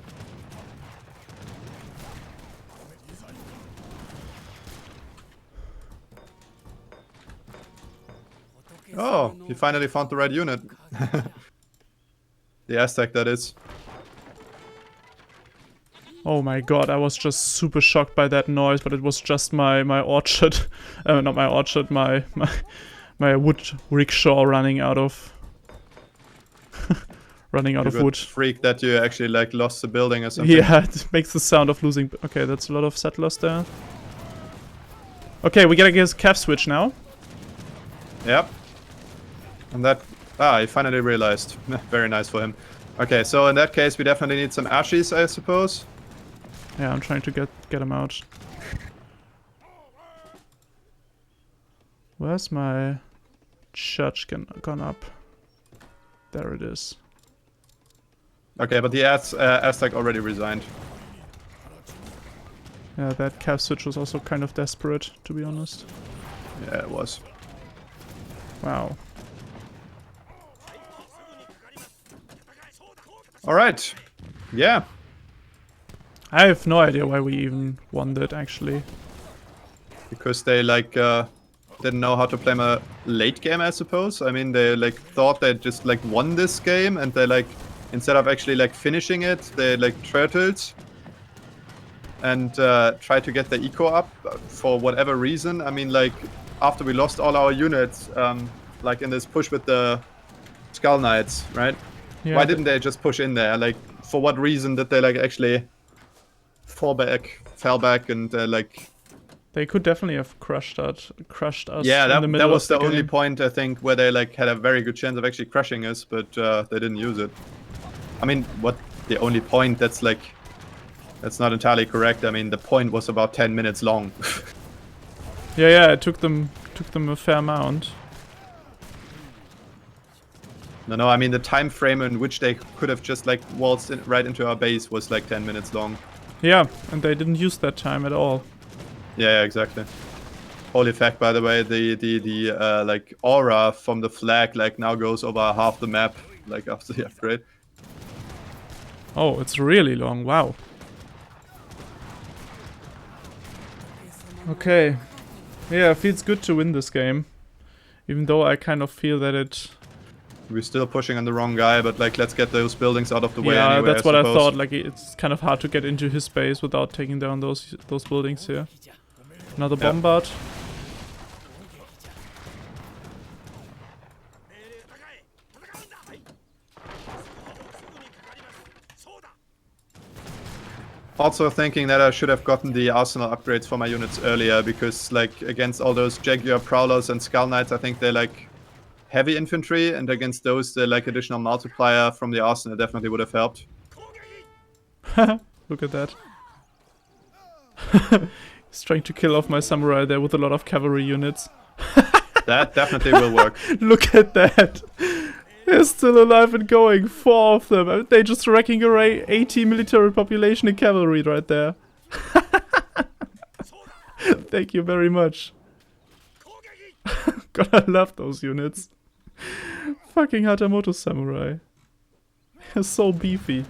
[SPEAKER 2] Oh, you finally found the right unit. The Aztec, that is.
[SPEAKER 1] Oh my god, I was just super shocked by that noise, but it was just my orchard, not my orchard, my wood rickshaw running out of wood.
[SPEAKER 2] Freak that you actually like lost the building or something.
[SPEAKER 1] Yeah, it makes the sound of losing. Okay, that's a lot of settlers there. Okay, we gotta get a cav switch now.
[SPEAKER 2] Yep. And that... Ah, he finally realized. Very nice for him. Okay, so in that case we definitely need some Ashis, I suppose.
[SPEAKER 1] Yeah, I'm trying to get him out. Where's my church gone up? There it is.
[SPEAKER 2] Okay, but the Aztec already resigned.
[SPEAKER 1] Yeah, that cav switch was also kind of desperate, to be honest.
[SPEAKER 2] Yeah, it was.
[SPEAKER 1] Wow.
[SPEAKER 2] Alright. Yeah.
[SPEAKER 1] I have no idea why we even won that, actually.
[SPEAKER 2] Because they like didn't know how to play a late game, I suppose. I mean, they like thought they just like won this game, and they like instead of actually like finishing it, they like turtled and tried to get the eco up for whatever reason. I mean, like after we lost all our units, like in this push with the Skull Knights, right?
[SPEAKER 1] Yeah,
[SPEAKER 2] why didn't they just push in there? Like, for what reason did they like actually fell back, and like?
[SPEAKER 1] They could definitely have crushed us.
[SPEAKER 2] Yeah,
[SPEAKER 1] in the middle
[SPEAKER 2] that was
[SPEAKER 1] of
[SPEAKER 2] the only
[SPEAKER 1] game.
[SPEAKER 2] point I think where they like had a very good chance of actually crushing us, but they didn't use it. I mean, what the only point? That's not entirely correct. I mean, the point was about 10 minutes long.
[SPEAKER 1] Yeah, it took them a fair amount.
[SPEAKER 2] No, I mean the time frame in which they could have just like waltzed in, right into our base was like 10 minutes long.
[SPEAKER 1] Yeah, and they didn't use that time at all.
[SPEAKER 2] Yeah, exactly. Holy fact, by the way, the like aura from the flag like now goes over half the map, like after the upgrade.
[SPEAKER 1] Oh, it's really long. Wow. Okay. Yeah, it feels good to win this game. Even though I kind of feel that it...
[SPEAKER 2] We're still pushing on the wrong guy, but like let's get those buildings out of the way
[SPEAKER 1] yeah,
[SPEAKER 2] anyway,
[SPEAKER 1] that's what
[SPEAKER 2] I
[SPEAKER 1] I
[SPEAKER 2] suppose.
[SPEAKER 1] thought. Like, it's kind of hard to get into his base without taking down those buildings here. Another bombard.
[SPEAKER 2] Also thinking that I should have gotten the arsenal upgrades for my units earlier, because like against all those Jaguar Prowlers and Skull Knights, I think they're like heavy infantry, and against those the like additional multiplier from the arsenal definitely would have helped.
[SPEAKER 1] Look at that. He's trying to kill off my samurai there with a lot of cavalry units.
[SPEAKER 2] That definitely will work.
[SPEAKER 1] Look at that! They're still alive and going, 4 of them. They just wrecking array 80 military population and cavalry right there. Thank you very much. God, I love those units. Fucking Hatamoto samurai. They're so beefy.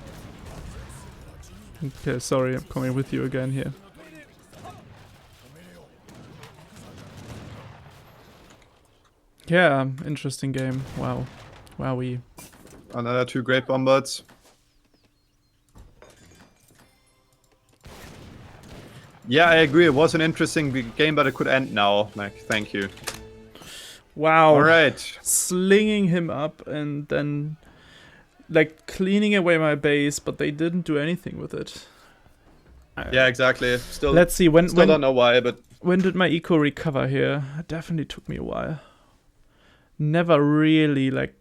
[SPEAKER 1] Okay, sorry, I'm coming with you again here. Yeah, interesting game. Wow. Wowie.
[SPEAKER 2] Another 2 great bombards. Yeah, I agree. It was an interesting game, but it could end now. Like, thank you.
[SPEAKER 1] Wow.
[SPEAKER 2] All right.
[SPEAKER 1] Slinging him up and then, like, cleaning away my base, but they didn't do anything with it.
[SPEAKER 2] Yeah, exactly. Still,
[SPEAKER 1] let's see. When
[SPEAKER 2] don't know why, but
[SPEAKER 1] when did my eco recover here? It definitely took me a while. Never really, like,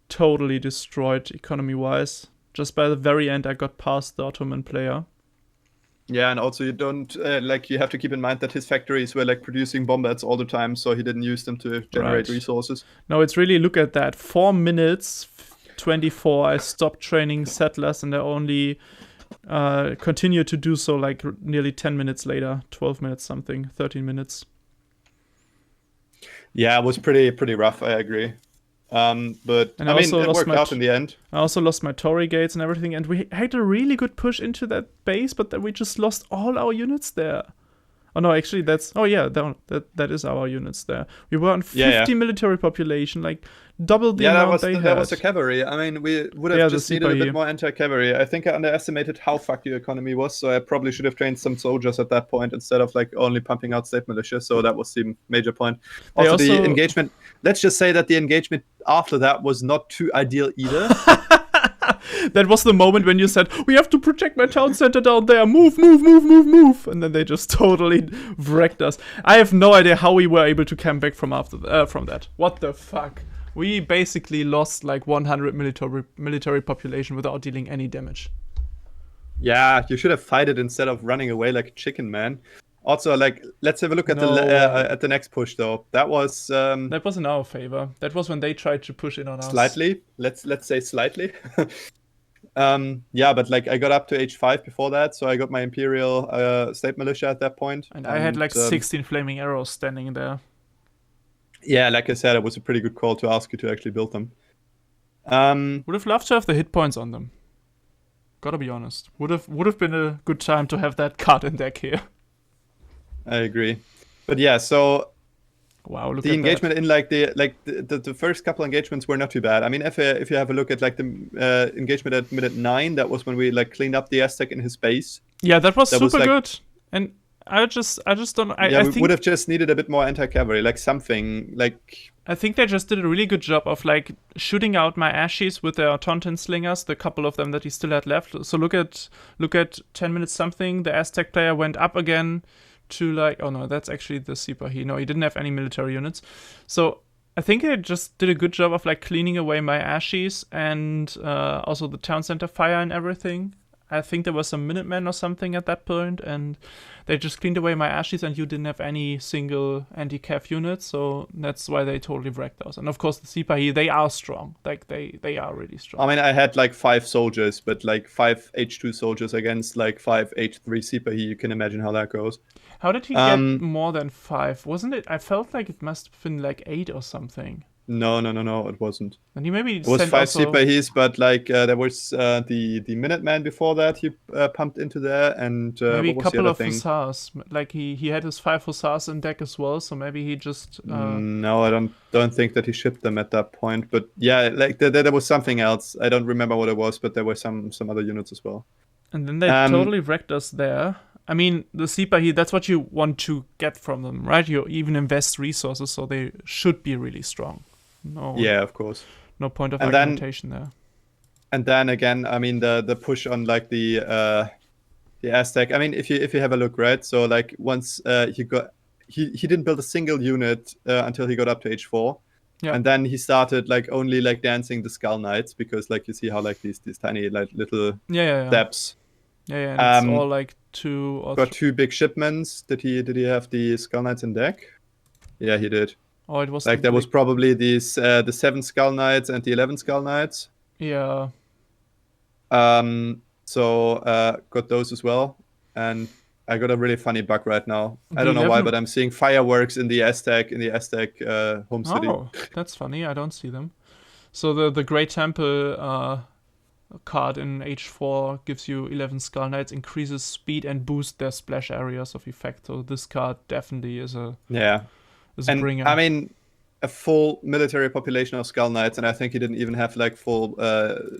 [SPEAKER 1] totally destroyed economy-wise. Just by the very end, I got past the Ottoman player.
[SPEAKER 2] Yeah, and also you don't, like, you have to keep in mind that his factories were, like, producing bombards all the time, so he didn't use them to generate resources.
[SPEAKER 1] No, it's really, look at that. 4 minutes, 24, I stopped training settlers, and I only continue to do so, like, nearly 10 minutes later. 12 minutes something, 13 minutes.
[SPEAKER 2] Yeah, it was pretty rough, I agree. But
[SPEAKER 1] and
[SPEAKER 2] I mean, it worked out in the end.
[SPEAKER 1] I also lost my Tory gates and everything, and we had a really good push into that base, but then we just lost all our units there. Oh no, actually that's, oh yeah, that is our units there. We were on 50 military population, like double the amount they had.
[SPEAKER 2] That was the cavalry. I mean, we would have just needed a bit more anti-cavalry. I think I underestimated how fucked your economy was, so I probably should have trained some soldiers at that point instead of like only pumping out state militia. So that was the major point. Also, the engagement. Let's just say that the engagement after that was not too ideal either.
[SPEAKER 1] That was the moment when you said, we have to protect my town center down there. Move, move, move, move, move. And then they just totally wrecked us. I have no idea how we were able to come back from that. What the fuck? We basically lost like 100 military population without dealing any damage.
[SPEAKER 2] Yeah, you should have fighted instead of running away like a chicken, man. Also, like, let's have a look at the next push, though. That was
[SPEAKER 1] in our favor. That was when they tried to push in on us.
[SPEAKER 2] Slightly. Let's say slightly. Yeah, but like I got up to H5 before that, so I got my Imperial state militia at that point.
[SPEAKER 1] And I had like 16 flaming arrows standing there.
[SPEAKER 2] Yeah, like I said, it was a pretty good call to ask you to actually build them.
[SPEAKER 1] Would have loved to have the hit points on them. Gotta be honest. Would have been a good time to have that card in deck here.
[SPEAKER 2] I agree, but yeah. So,
[SPEAKER 1] wow, look
[SPEAKER 2] the
[SPEAKER 1] at
[SPEAKER 2] engagement
[SPEAKER 1] that.
[SPEAKER 2] In the first couple engagements were not too bad. I mean, if you have a look at like the engagement at minute 9, that was when we like cleaned up the Aztec in his base.
[SPEAKER 1] Yeah, that was super good. And I just don't. I think
[SPEAKER 2] we would have just needed a bit more anti-cavalry, like something like.
[SPEAKER 1] I think they just did a really good job of like shooting out my Ashes with their Tauntaun slingers, the couple of them that he still had left. So look at 10 minutes something. The Aztec player went up again to like, oh no, that's actually the Sipahi. No, he didn't have any military units. So I think they just did a good job of like cleaning away my Ashes and also the town center fire and everything. I think there was some Minutemen or something at that point, and they just cleaned away my Ashes, and you didn't have any single anti-cav units, so that's why they totally wrecked us. And of course, the Sipahi, they are strong. Like, they are really strong.
[SPEAKER 2] I mean, I had like 5 soldiers, but like 5 H2 soldiers against like 5 H3 Sipahi. You can imagine how that goes.
[SPEAKER 1] How did he get more than 5? Wasn't it? I felt like it must have been like 8 or something.
[SPEAKER 2] No, it wasn't.
[SPEAKER 1] And he maybe
[SPEAKER 2] it was 5 Sipahis, but like there was the Minuteman before that he pumped into there, and
[SPEAKER 1] maybe
[SPEAKER 2] what was
[SPEAKER 1] a couple
[SPEAKER 2] the
[SPEAKER 1] of
[SPEAKER 2] other thing?
[SPEAKER 1] Hussars. Like he had his 5 Hussars in deck as well, so maybe he just.
[SPEAKER 2] No, I don't think that he shipped them at that point. But yeah, like there was something else. I don't remember what it was, but there were some other units as well.
[SPEAKER 1] And then they totally wrecked us there. I mean, the Sipahi, that's what you want to get from them, right? You even invest resources, so they should be really strong. No.
[SPEAKER 2] Yeah, of course.
[SPEAKER 1] No point of argumentation there.
[SPEAKER 2] And then again, I mean the push on like the Aztec. I mean, if you have a look, right? So like once he didn't build a single unit until he got up to H4. Yeah. And then he started like only like dancing the Skull Knights, because like you see how like these tiny like little steps.
[SPEAKER 1] Yeah. And it's all like 2 or
[SPEAKER 2] got 2 big shipments. Did he have the Skull Knights in deck? Yeah, he did.
[SPEAKER 1] Oh, it was
[SPEAKER 2] like there was probably these the 7 Skull Knights and the 11 Skull Knights.
[SPEAKER 1] Yeah.
[SPEAKER 2] So got those as well, and I got a really funny bug right now. I don't know why, but I'm seeing fireworks in the Aztec home city.
[SPEAKER 1] Oh, that's funny. I don't see them. So the Great Temple card in H4 gives you 11 Skull Knights, increases speed and boosts their splash areas of effect. So this card definitely is a bringer.
[SPEAKER 2] I mean, a full military population of Skull Knights, and I think he didn't even have like full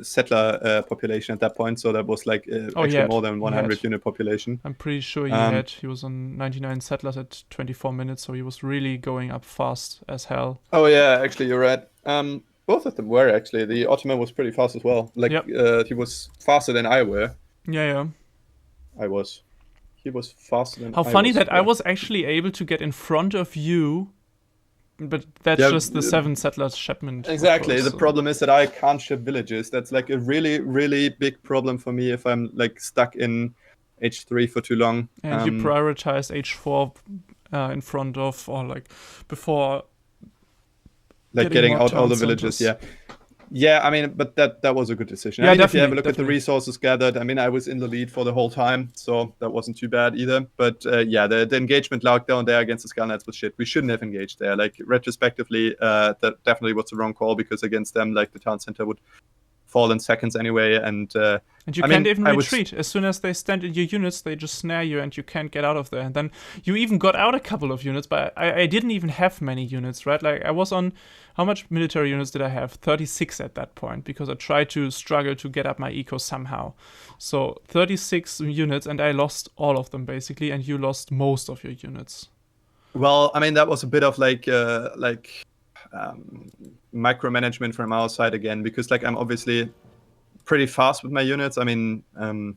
[SPEAKER 2] settler population at that point. So that was like actually more than 100 unit population.
[SPEAKER 1] I'm pretty sure he had. He was on 99 settlers at 24 minutes, so he was really going up fast as hell.
[SPEAKER 2] Oh yeah, actually you're right. Both of them were actually. The Ottoman was pretty fast as well. Like he was faster than I were.
[SPEAKER 1] Yeah.
[SPEAKER 2] He was faster than.
[SPEAKER 1] How funny that I was actually able to get in front of you. But that's just the 7 settlers shipment.
[SPEAKER 2] Exactly. The problem is that I can't ship villages. That's like a really, really big problem for me if I'm like stuck in H3 for too long.
[SPEAKER 1] And you prioritize H4 in front of, or like before.
[SPEAKER 2] Like getting out all the villages, Yeah, I mean, but that was a good decision.
[SPEAKER 1] Yeah,
[SPEAKER 2] I mean, if you have a look at the resources gathered, I mean, I was in the lead for the whole time, so that wasn't too bad either. But the engagement lockdown there against the Skull Knights was shit. We shouldn't have engaged there. Like, retrospectively, that definitely was the wrong call, because against them, like, the town center would fall in seconds anyway. And
[SPEAKER 1] you can't even retreat. As soon as they stand in your units, they just snare you and you can't get out of there. And then you even got out a couple of units, but I didn't even have many units, right? Like, I was on... How much military units did I have? 36 at that point, because I tried to struggle to get up my eco somehow. So 36 units, and I lost all of them basically, and you lost most of your units.
[SPEAKER 2] Well, I mean, that was a bit of like micromanagement from our side again, because like I'm obviously pretty fast with my units. I mean, I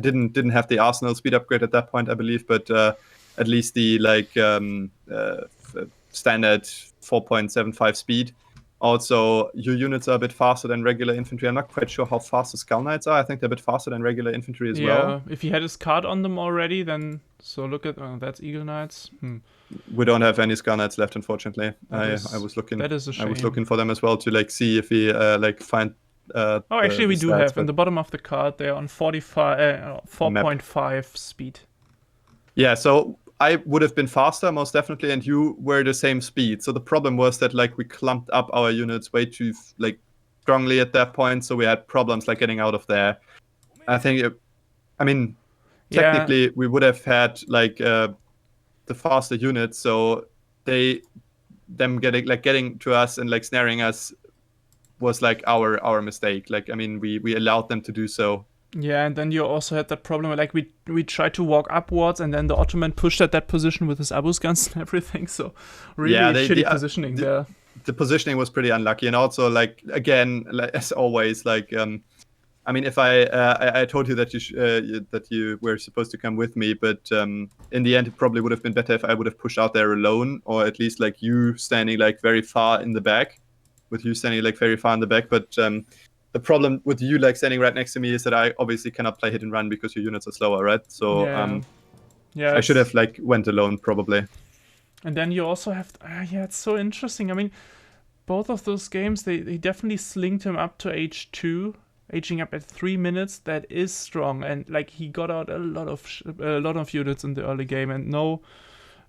[SPEAKER 2] didn't have the arsenal speed upgrade at that point, I believe, but at least the like standard 4.75 speed. Also, your units are a bit faster than regular infantry. I'm not quite sure how fast the Skull Knights are. I think they're a bit faster than regular infantry as well.
[SPEAKER 1] Yeah, if he had his card on them already, then... So look at... that's Eagle Knights.
[SPEAKER 2] We don't have any Skull Knights left, unfortunately. I was looking...
[SPEAKER 1] That is a shame.
[SPEAKER 2] I was looking for them as well to like see if we like find...
[SPEAKER 1] actually we do have. In the bottom of the card, they're on 4.5 speed. Yeah,
[SPEAKER 2] so... I would have been faster, most definitely, and you were the same speed. So the problem was that like we clumped up our units way too like strongly at that point, so we had problems like getting out of there. I think, technically we would have had like the faster units, so them getting to us and like snaring us was like our mistake. Like, I mean, we allowed them to do so.
[SPEAKER 1] Yeah, and then you also had that problem, like we tried to walk upwards, and then the Ottoman pushed at that position with his Abus guns and everything, so really shitty positioning there.
[SPEAKER 2] The positioning was pretty unlucky, and also, like, again, like, as always, like, I mean, if I told you that you were supposed to come with me, but in the end, it probably would have been better if I would have pushed out there alone, or at least, like, you standing, like, very far in the back, but the problem with you like standing right next to me is that I obviously cannot play hit and run because your units are slower, right? So I should have like went alone probably.
[SPEAKER 1] And then you also have it's so interesting. I mean, both of those games they definitely slinged him up to H2, aging up at 3 minutes. That is strong, and like he got out a lot of units in the early game, and no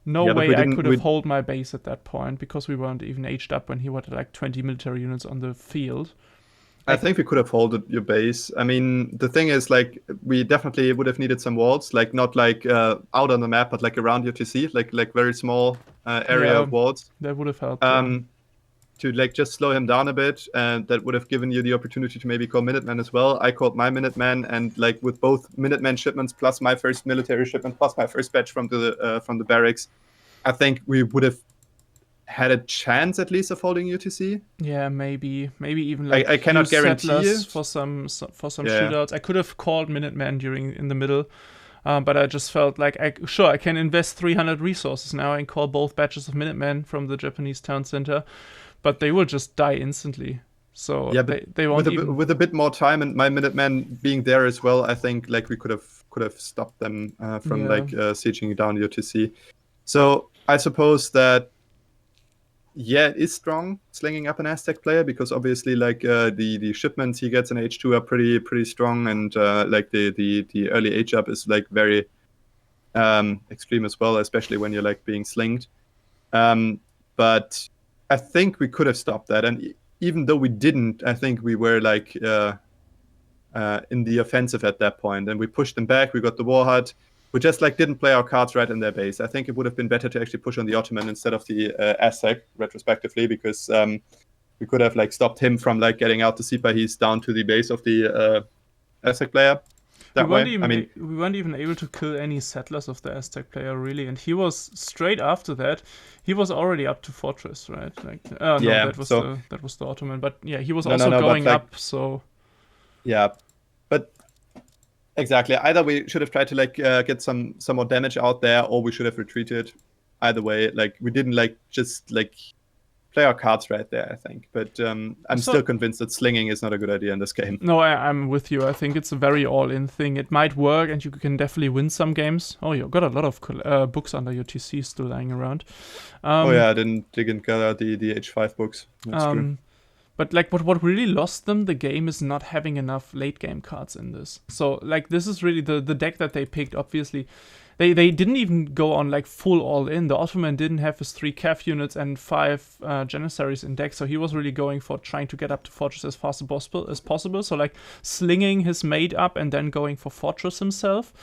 [SPEAKER 1] way I could have held my base at that point because we weren't even aged up when he had like 20 military units on the field.
[SPEAKER 2] I think we could have held your base. I mean, the thing is, like, we definitely would have needed some walls, like not like out on the map, but like around your TC, like very small area of walls.
[SPEAKER 1] That would have helped.
[SPEAKER 2] To like just slow him down a bit, and that would have given you the opportunity to maybe call Minutemen as well. I called my Minutemen, and like with both Minutemen shipments plus my first military shipment plus my first batch from the barracks, I think we would have had a chance at least of holding UTC.
[SPEAKER 1] Yeah, maybe even like
[SPEAKER 2] I cannot guarantee you
[SPEAKER 1] for some shootouts. I could have called Minutemen in the middle, but I just felt like I can invest 300 resources now and call both batches of Minutemen from the Japanese town center, but they will just die instantly. So yeah, they won't
[SPEAKER 2] with a bit more time and my Minutemen being there as well, I think like we could have stopped them from sieging down UTC. So I suppose that. Yeah, it is strong slinging up an Aztec player because obviously like the shipments he gets in H2 are pretty strong, and like the early H up is like very extreme as well, especially when you're like being slinged. But I think we could have stopped that, and even though we didn't, I think we were like in the offensive at that point, and we pushed them back. We got the war hut. we just like didn't play our cards right in their base. I think it would have been better to actually push on the Ottoman instead of the Aztec, retrospectively, because we could have like stopped him from like getting out the Sipahis down to the base of the Aztec player. That way.
[SPEAKER 1] We weren't even able to kill any settlers of the Aztec player, really, and he was straight after that. He was already up to fortress, right? Like, that was the Ottoman, but yeah, he was going up. So
[SPEAKER 2] yeah, but exactly. Either we should have tried to like get some more damage out there, or we should have retreated. Either way, like we didn't like just like play our cards right there, I think. But I'm still convinced that slinging is not a good idea in this game.
[SPEAKER 1] No, I'm with you. I think it's a very all-in thing. It might work, and you can definitely win some games. Oh, you got a lot of books under your TC still lying around.
[SPEAKER 2] I didn't gather the H5 books. That's true.
[SPEAKER 1] But like what really lost them the game is not having enough late game cards in this. So like this is really the deck that they picked. Obviously, they didn't even go on like full all in. The Ottoman didn't have his 3 Cav units and 5 Janissaries in deck, so he was really going for trying to get up to fortress as fast as possible. So like slinging his mate up and then going for fortress himself.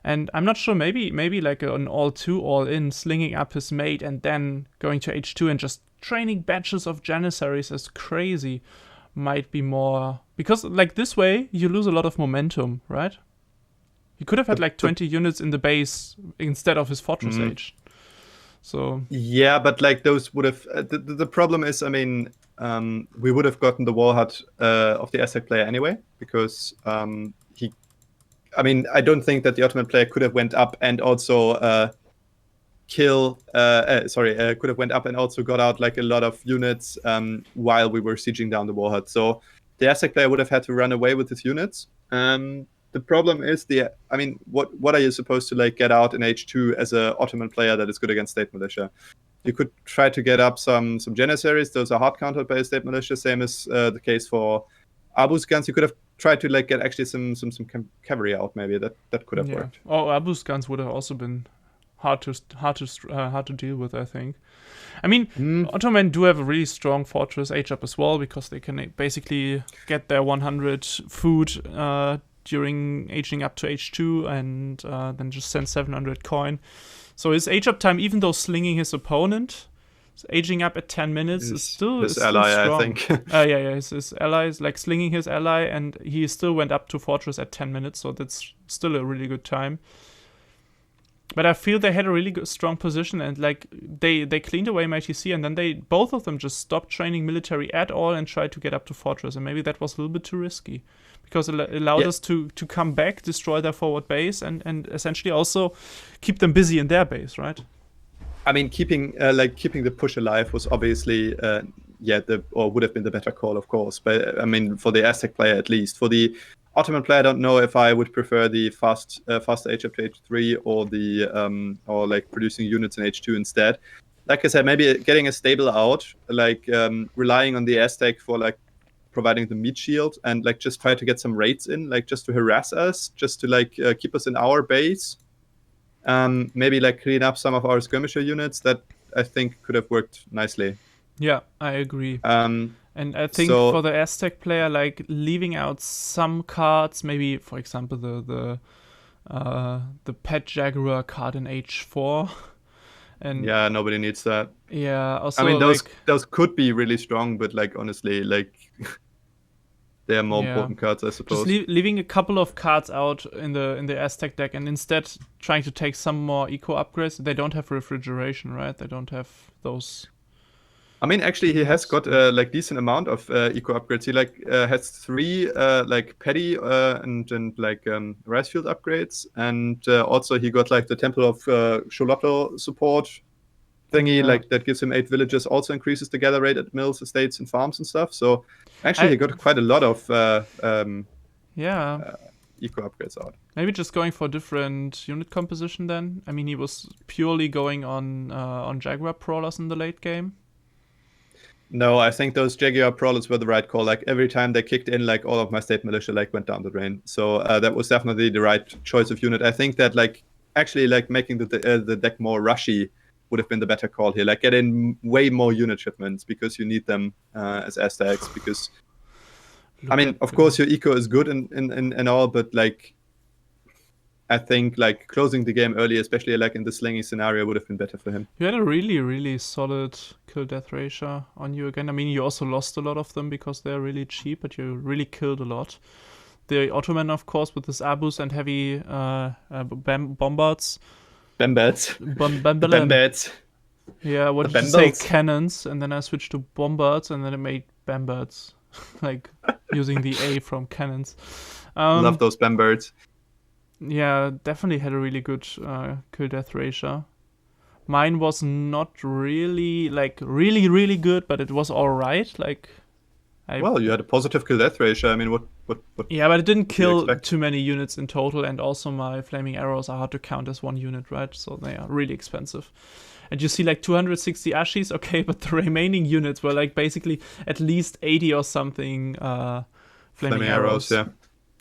[SPEAKER 1] And I'm not sure, maybe like an all-2 all-in, slinging up his mate and then going to H2 and just training batches of Janissaries as crazy might be more... Because like this way, you lose a lot of momentum, right? He could have had like 20 units in the base instead of his fortress age. So
[SPEAKER 2] yeah, but like those would have... the problem is, I mean, we would have gotten the wall hut of the Aztec player anyway, because I mean, I don't think that the Ottoman player could have went up and also could have went up and also got out like a lot of units while we were sieging down the wall hut. So the Aztec player would have had to run away with his units. The problem is what are you supposed to like get out in H2 as a Ottoman player that is good against state militia? You could try to get up some Janissaries. Those are hard countered by state militia, same as the case for Abu's guns. You could have tried to like get actually some cavalry out. Maybe that could have worked.
[SPEAKER 1] Oh, Abu's guns would have also been hard to deal with, I think. I mean, Ottoman do have a really strong fortress age up as well, because they can basically get their 100 food during aging up to H2 and then just send 700 coin. So his age up time, even though slinging his opponent, aging up at 10 minutes is still strong.
[SPEAKER 2] I think.
[SPEAKER 1] His ally is like slinging his ally, and he still went up to fortress at 10 minutes, so that's still a really good time. But I feel they had a really good, strong position, and like they cleaned away my TC, and then both of them just stopped training military at all and tried to get up to fortress, and maybe that was a little bit too risky, because it allowed us to come back, destroy their forward base, and essentially also keep them busy in their base, right?
[SPEAKER 2] I mean, keeping the push alive was obviously would have been the better call, of course. But I mean, for the Aztec player at least. For the Ottoman player, I don't know if I would prefer the faster H up to H3 or the or like producing units in H2 instead. Like I said, maybe getting a stable out, like relying on the Aztec for like providing the meat shield, and like just try to get some raids in, like just to harass us, just to like keep us in our base. Maybe like clean up some of our skirmisher units. That I think could have worked nicely.
[SPEAKER 1] Yeah, I agree. And I think for the Aztec player, like leaving out some cards, maybe for example the pet Jaguar card in H4. And
[SPEAKER 2] yeah, nobody needs that.
[SPEAKER 1] Yeah, also
[SPEAKER 2] I mean those could be really strong, but like honestly, like they are more important cards, I suppose.
[SPEAKER 1] Just leaving a couple of cards out in the Aztec deck, and instead trying to take some more eco upgrades. They don't have refrigeration, right? They don't have those.
[SPEAKER 2] I mean, actually, he has got like decent amount of eco upgrades. He like has 3 like petty and like rice field upgrades, and also he got like the Temple of Xolotl support thingy, like that gives him 8 villages. Also increases the gather rate at mills, estates, and farms and stuff. So actually, he got quite a lot of eco upgrades out.
[SPEAKER 1] Maybe just going for different unit composition then. I mean, he was purely going on Jaguar Prowlers in the late game.
[SPEAKER 2] No, I think those Jaguar Prowlers were the right call. Like every time they kicked in, like all of my state militia like went down the drain. So that was definitely the right choice of unit. I think that like actually like making the deck more rushy would have been the better call here. Like get in way more unit shipments because you need them as Aztecs. Because I mean, of course, your eco is good and all, but like I think like closing the game early, especially like in the slinging scenario, would have been better for him.
[SPEAKER 1] You had a really, really solid kill-death ratio on you again. I mean, you also lost a lot of them because they're really cheap, but you really killed a lot. The Ottoman, of course, with his Abus and heavy bombards.
[SPEAKER 2] Bambads.
[SPEAKER 1] Bambads. Yeah, what did you say? Cannons, and then I switched to bombards, and then it made bambards. Like, using the A from cannons.
[SPEAKER 2] Love those bambards.
[SPEAKER 1] Yeah, definitely had a really good kill-death ratio. Mine was not really, like, really good, but it was alright. Like,
[SPEAKER 2] well, you had a positive kill-death ratio. I mean, what?
[SPEAKER 1] Yeah, but it didn't kill too many units in total, and also my flaming arrows are hard to count as one unit, right? So they are really expensive. And you see, like, 260 Ashis, okay, but the remaining units were, like, basically at least 80 or something flaming arrows.
[SPEAKER 2] Yeah.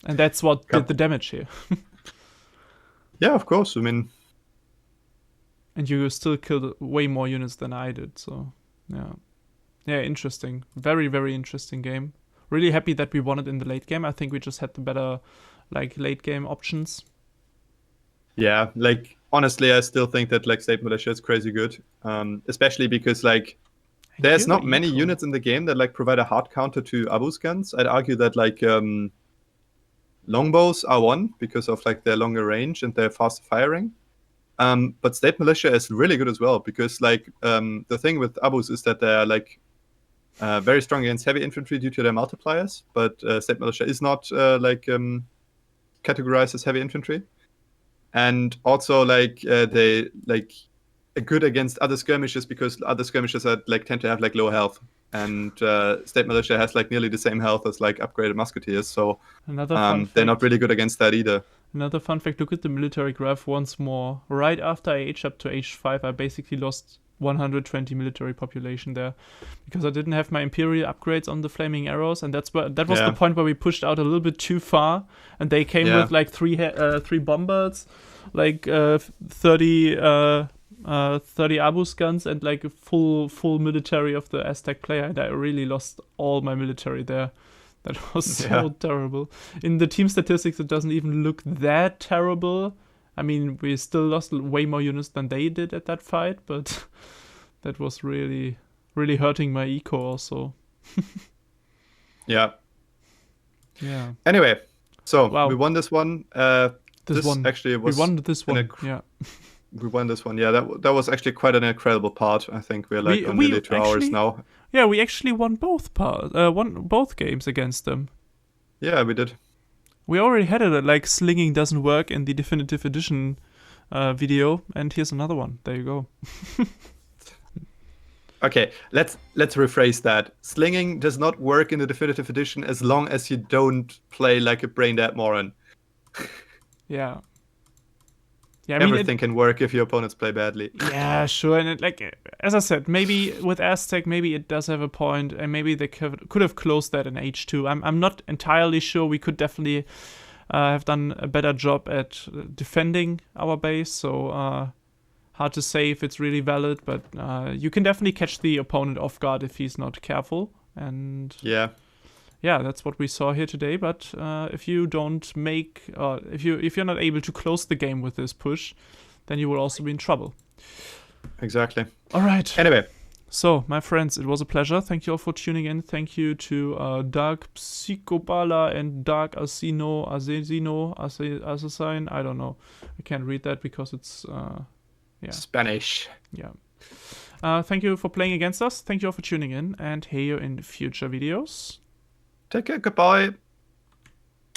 [SPEAKER 1] And that's what did the damage here.
[SPEAKER 2] Yeah, of course. I mean,
[SPEAKER 1] and you still killed way more units than I did. So, yeah, interesting. Very, very interesting game. Really happy that we won it in the late game. I think we just had the better, like, late game options.
[SPEAKER 2] Yeah, like honestly, I still think that like State Militia is crazy good, especially because like there's not many units in the game that like provide a hard counter to Abus guns. I'd argue that like longbows are one because of like their longer range and their faster firing. But State Militia is really good as well because like the thing with Abus is that they're like very strong against heavy infantry due to their multipliers, but State Militia is not categorized as heavy infantry. And also like they like are good against other skirmishes because other skirmishes are like tend to have like low health. And State Militia has like nearly the same health as like upgraded musketeers, so they're not really good against that either.
[SPEAKER 1] Another fun fact, look at the military graph once more. Right after I aged up to age 5, I basically lost 120 military population there because I didn't have my imperial upgrades on the flaming arrows, and that was the point where we pushed out a little bit too far, and they came with like three bombards, like 30 Abus guns, and like a full military of the Aztec player, and I really lost all my military there. That was so terrible. In the team statistics, it doesn't even look that terrible. I mean, we still lost way more units than they did at that fight, but that was really, really hurting my eco also.
[SPEAKER 2] Yeah. Anyway, so we won this one. This one actually was.
[SPEAKER 1] We won this one.
[SPEAKER 2] We won this one. Yeah, that was actually quite an incredible part. I think we're like on nearly 2 hours now.
[SPEAKER 1] Yeah, we actually won both games against them.
[SPEAKER 2] Yeah, we did.
[SPEAKER 1] We already had it like slinging doesn't work in the definitive edition video, and here's another one. There you go.
[SPEAKER 2] Okay, let's rephrase that. Slinging does not work in the definitive edition as long as you don't play like a brain dead moron.
[SPEAKER 1] Yeah. Yeah, I mean,
[SPEAKER 2] everything can work if your opponents play badly.
[SPEAKER 1] Yeah, sure. And as I said, maybe with Aztec, maybe it does have a point, and maybe they could have closed that in H2. I'm not entirely sure. We could definitely have done a better job at defending our base. So hard to say if it's really valid, but you can definitely catch the opponent off guard if he's not careful. And yeah, that's what we saw here today. But if you don't make, if you're not able to close the game with this push, then you will also be in trouble.
[SPEAKER 2] Exactly.
[SPEAKER 1] All right.
[SPEAKER 2] Anyway,
[SPEAKER 1] so my friends, it was a pleasure. Thank you all for tuning in. Thank you to Dark Psychobala and Dark Asesino. I don't know. I can't read that because it's
[SPEAKER 2] Spanish.
[SPEAKER 1] Yeah. Thank you for playing against us. Thank you all for tuning in, and hear you in future videos.
[SPEAKER 2] Take care. Goodbye.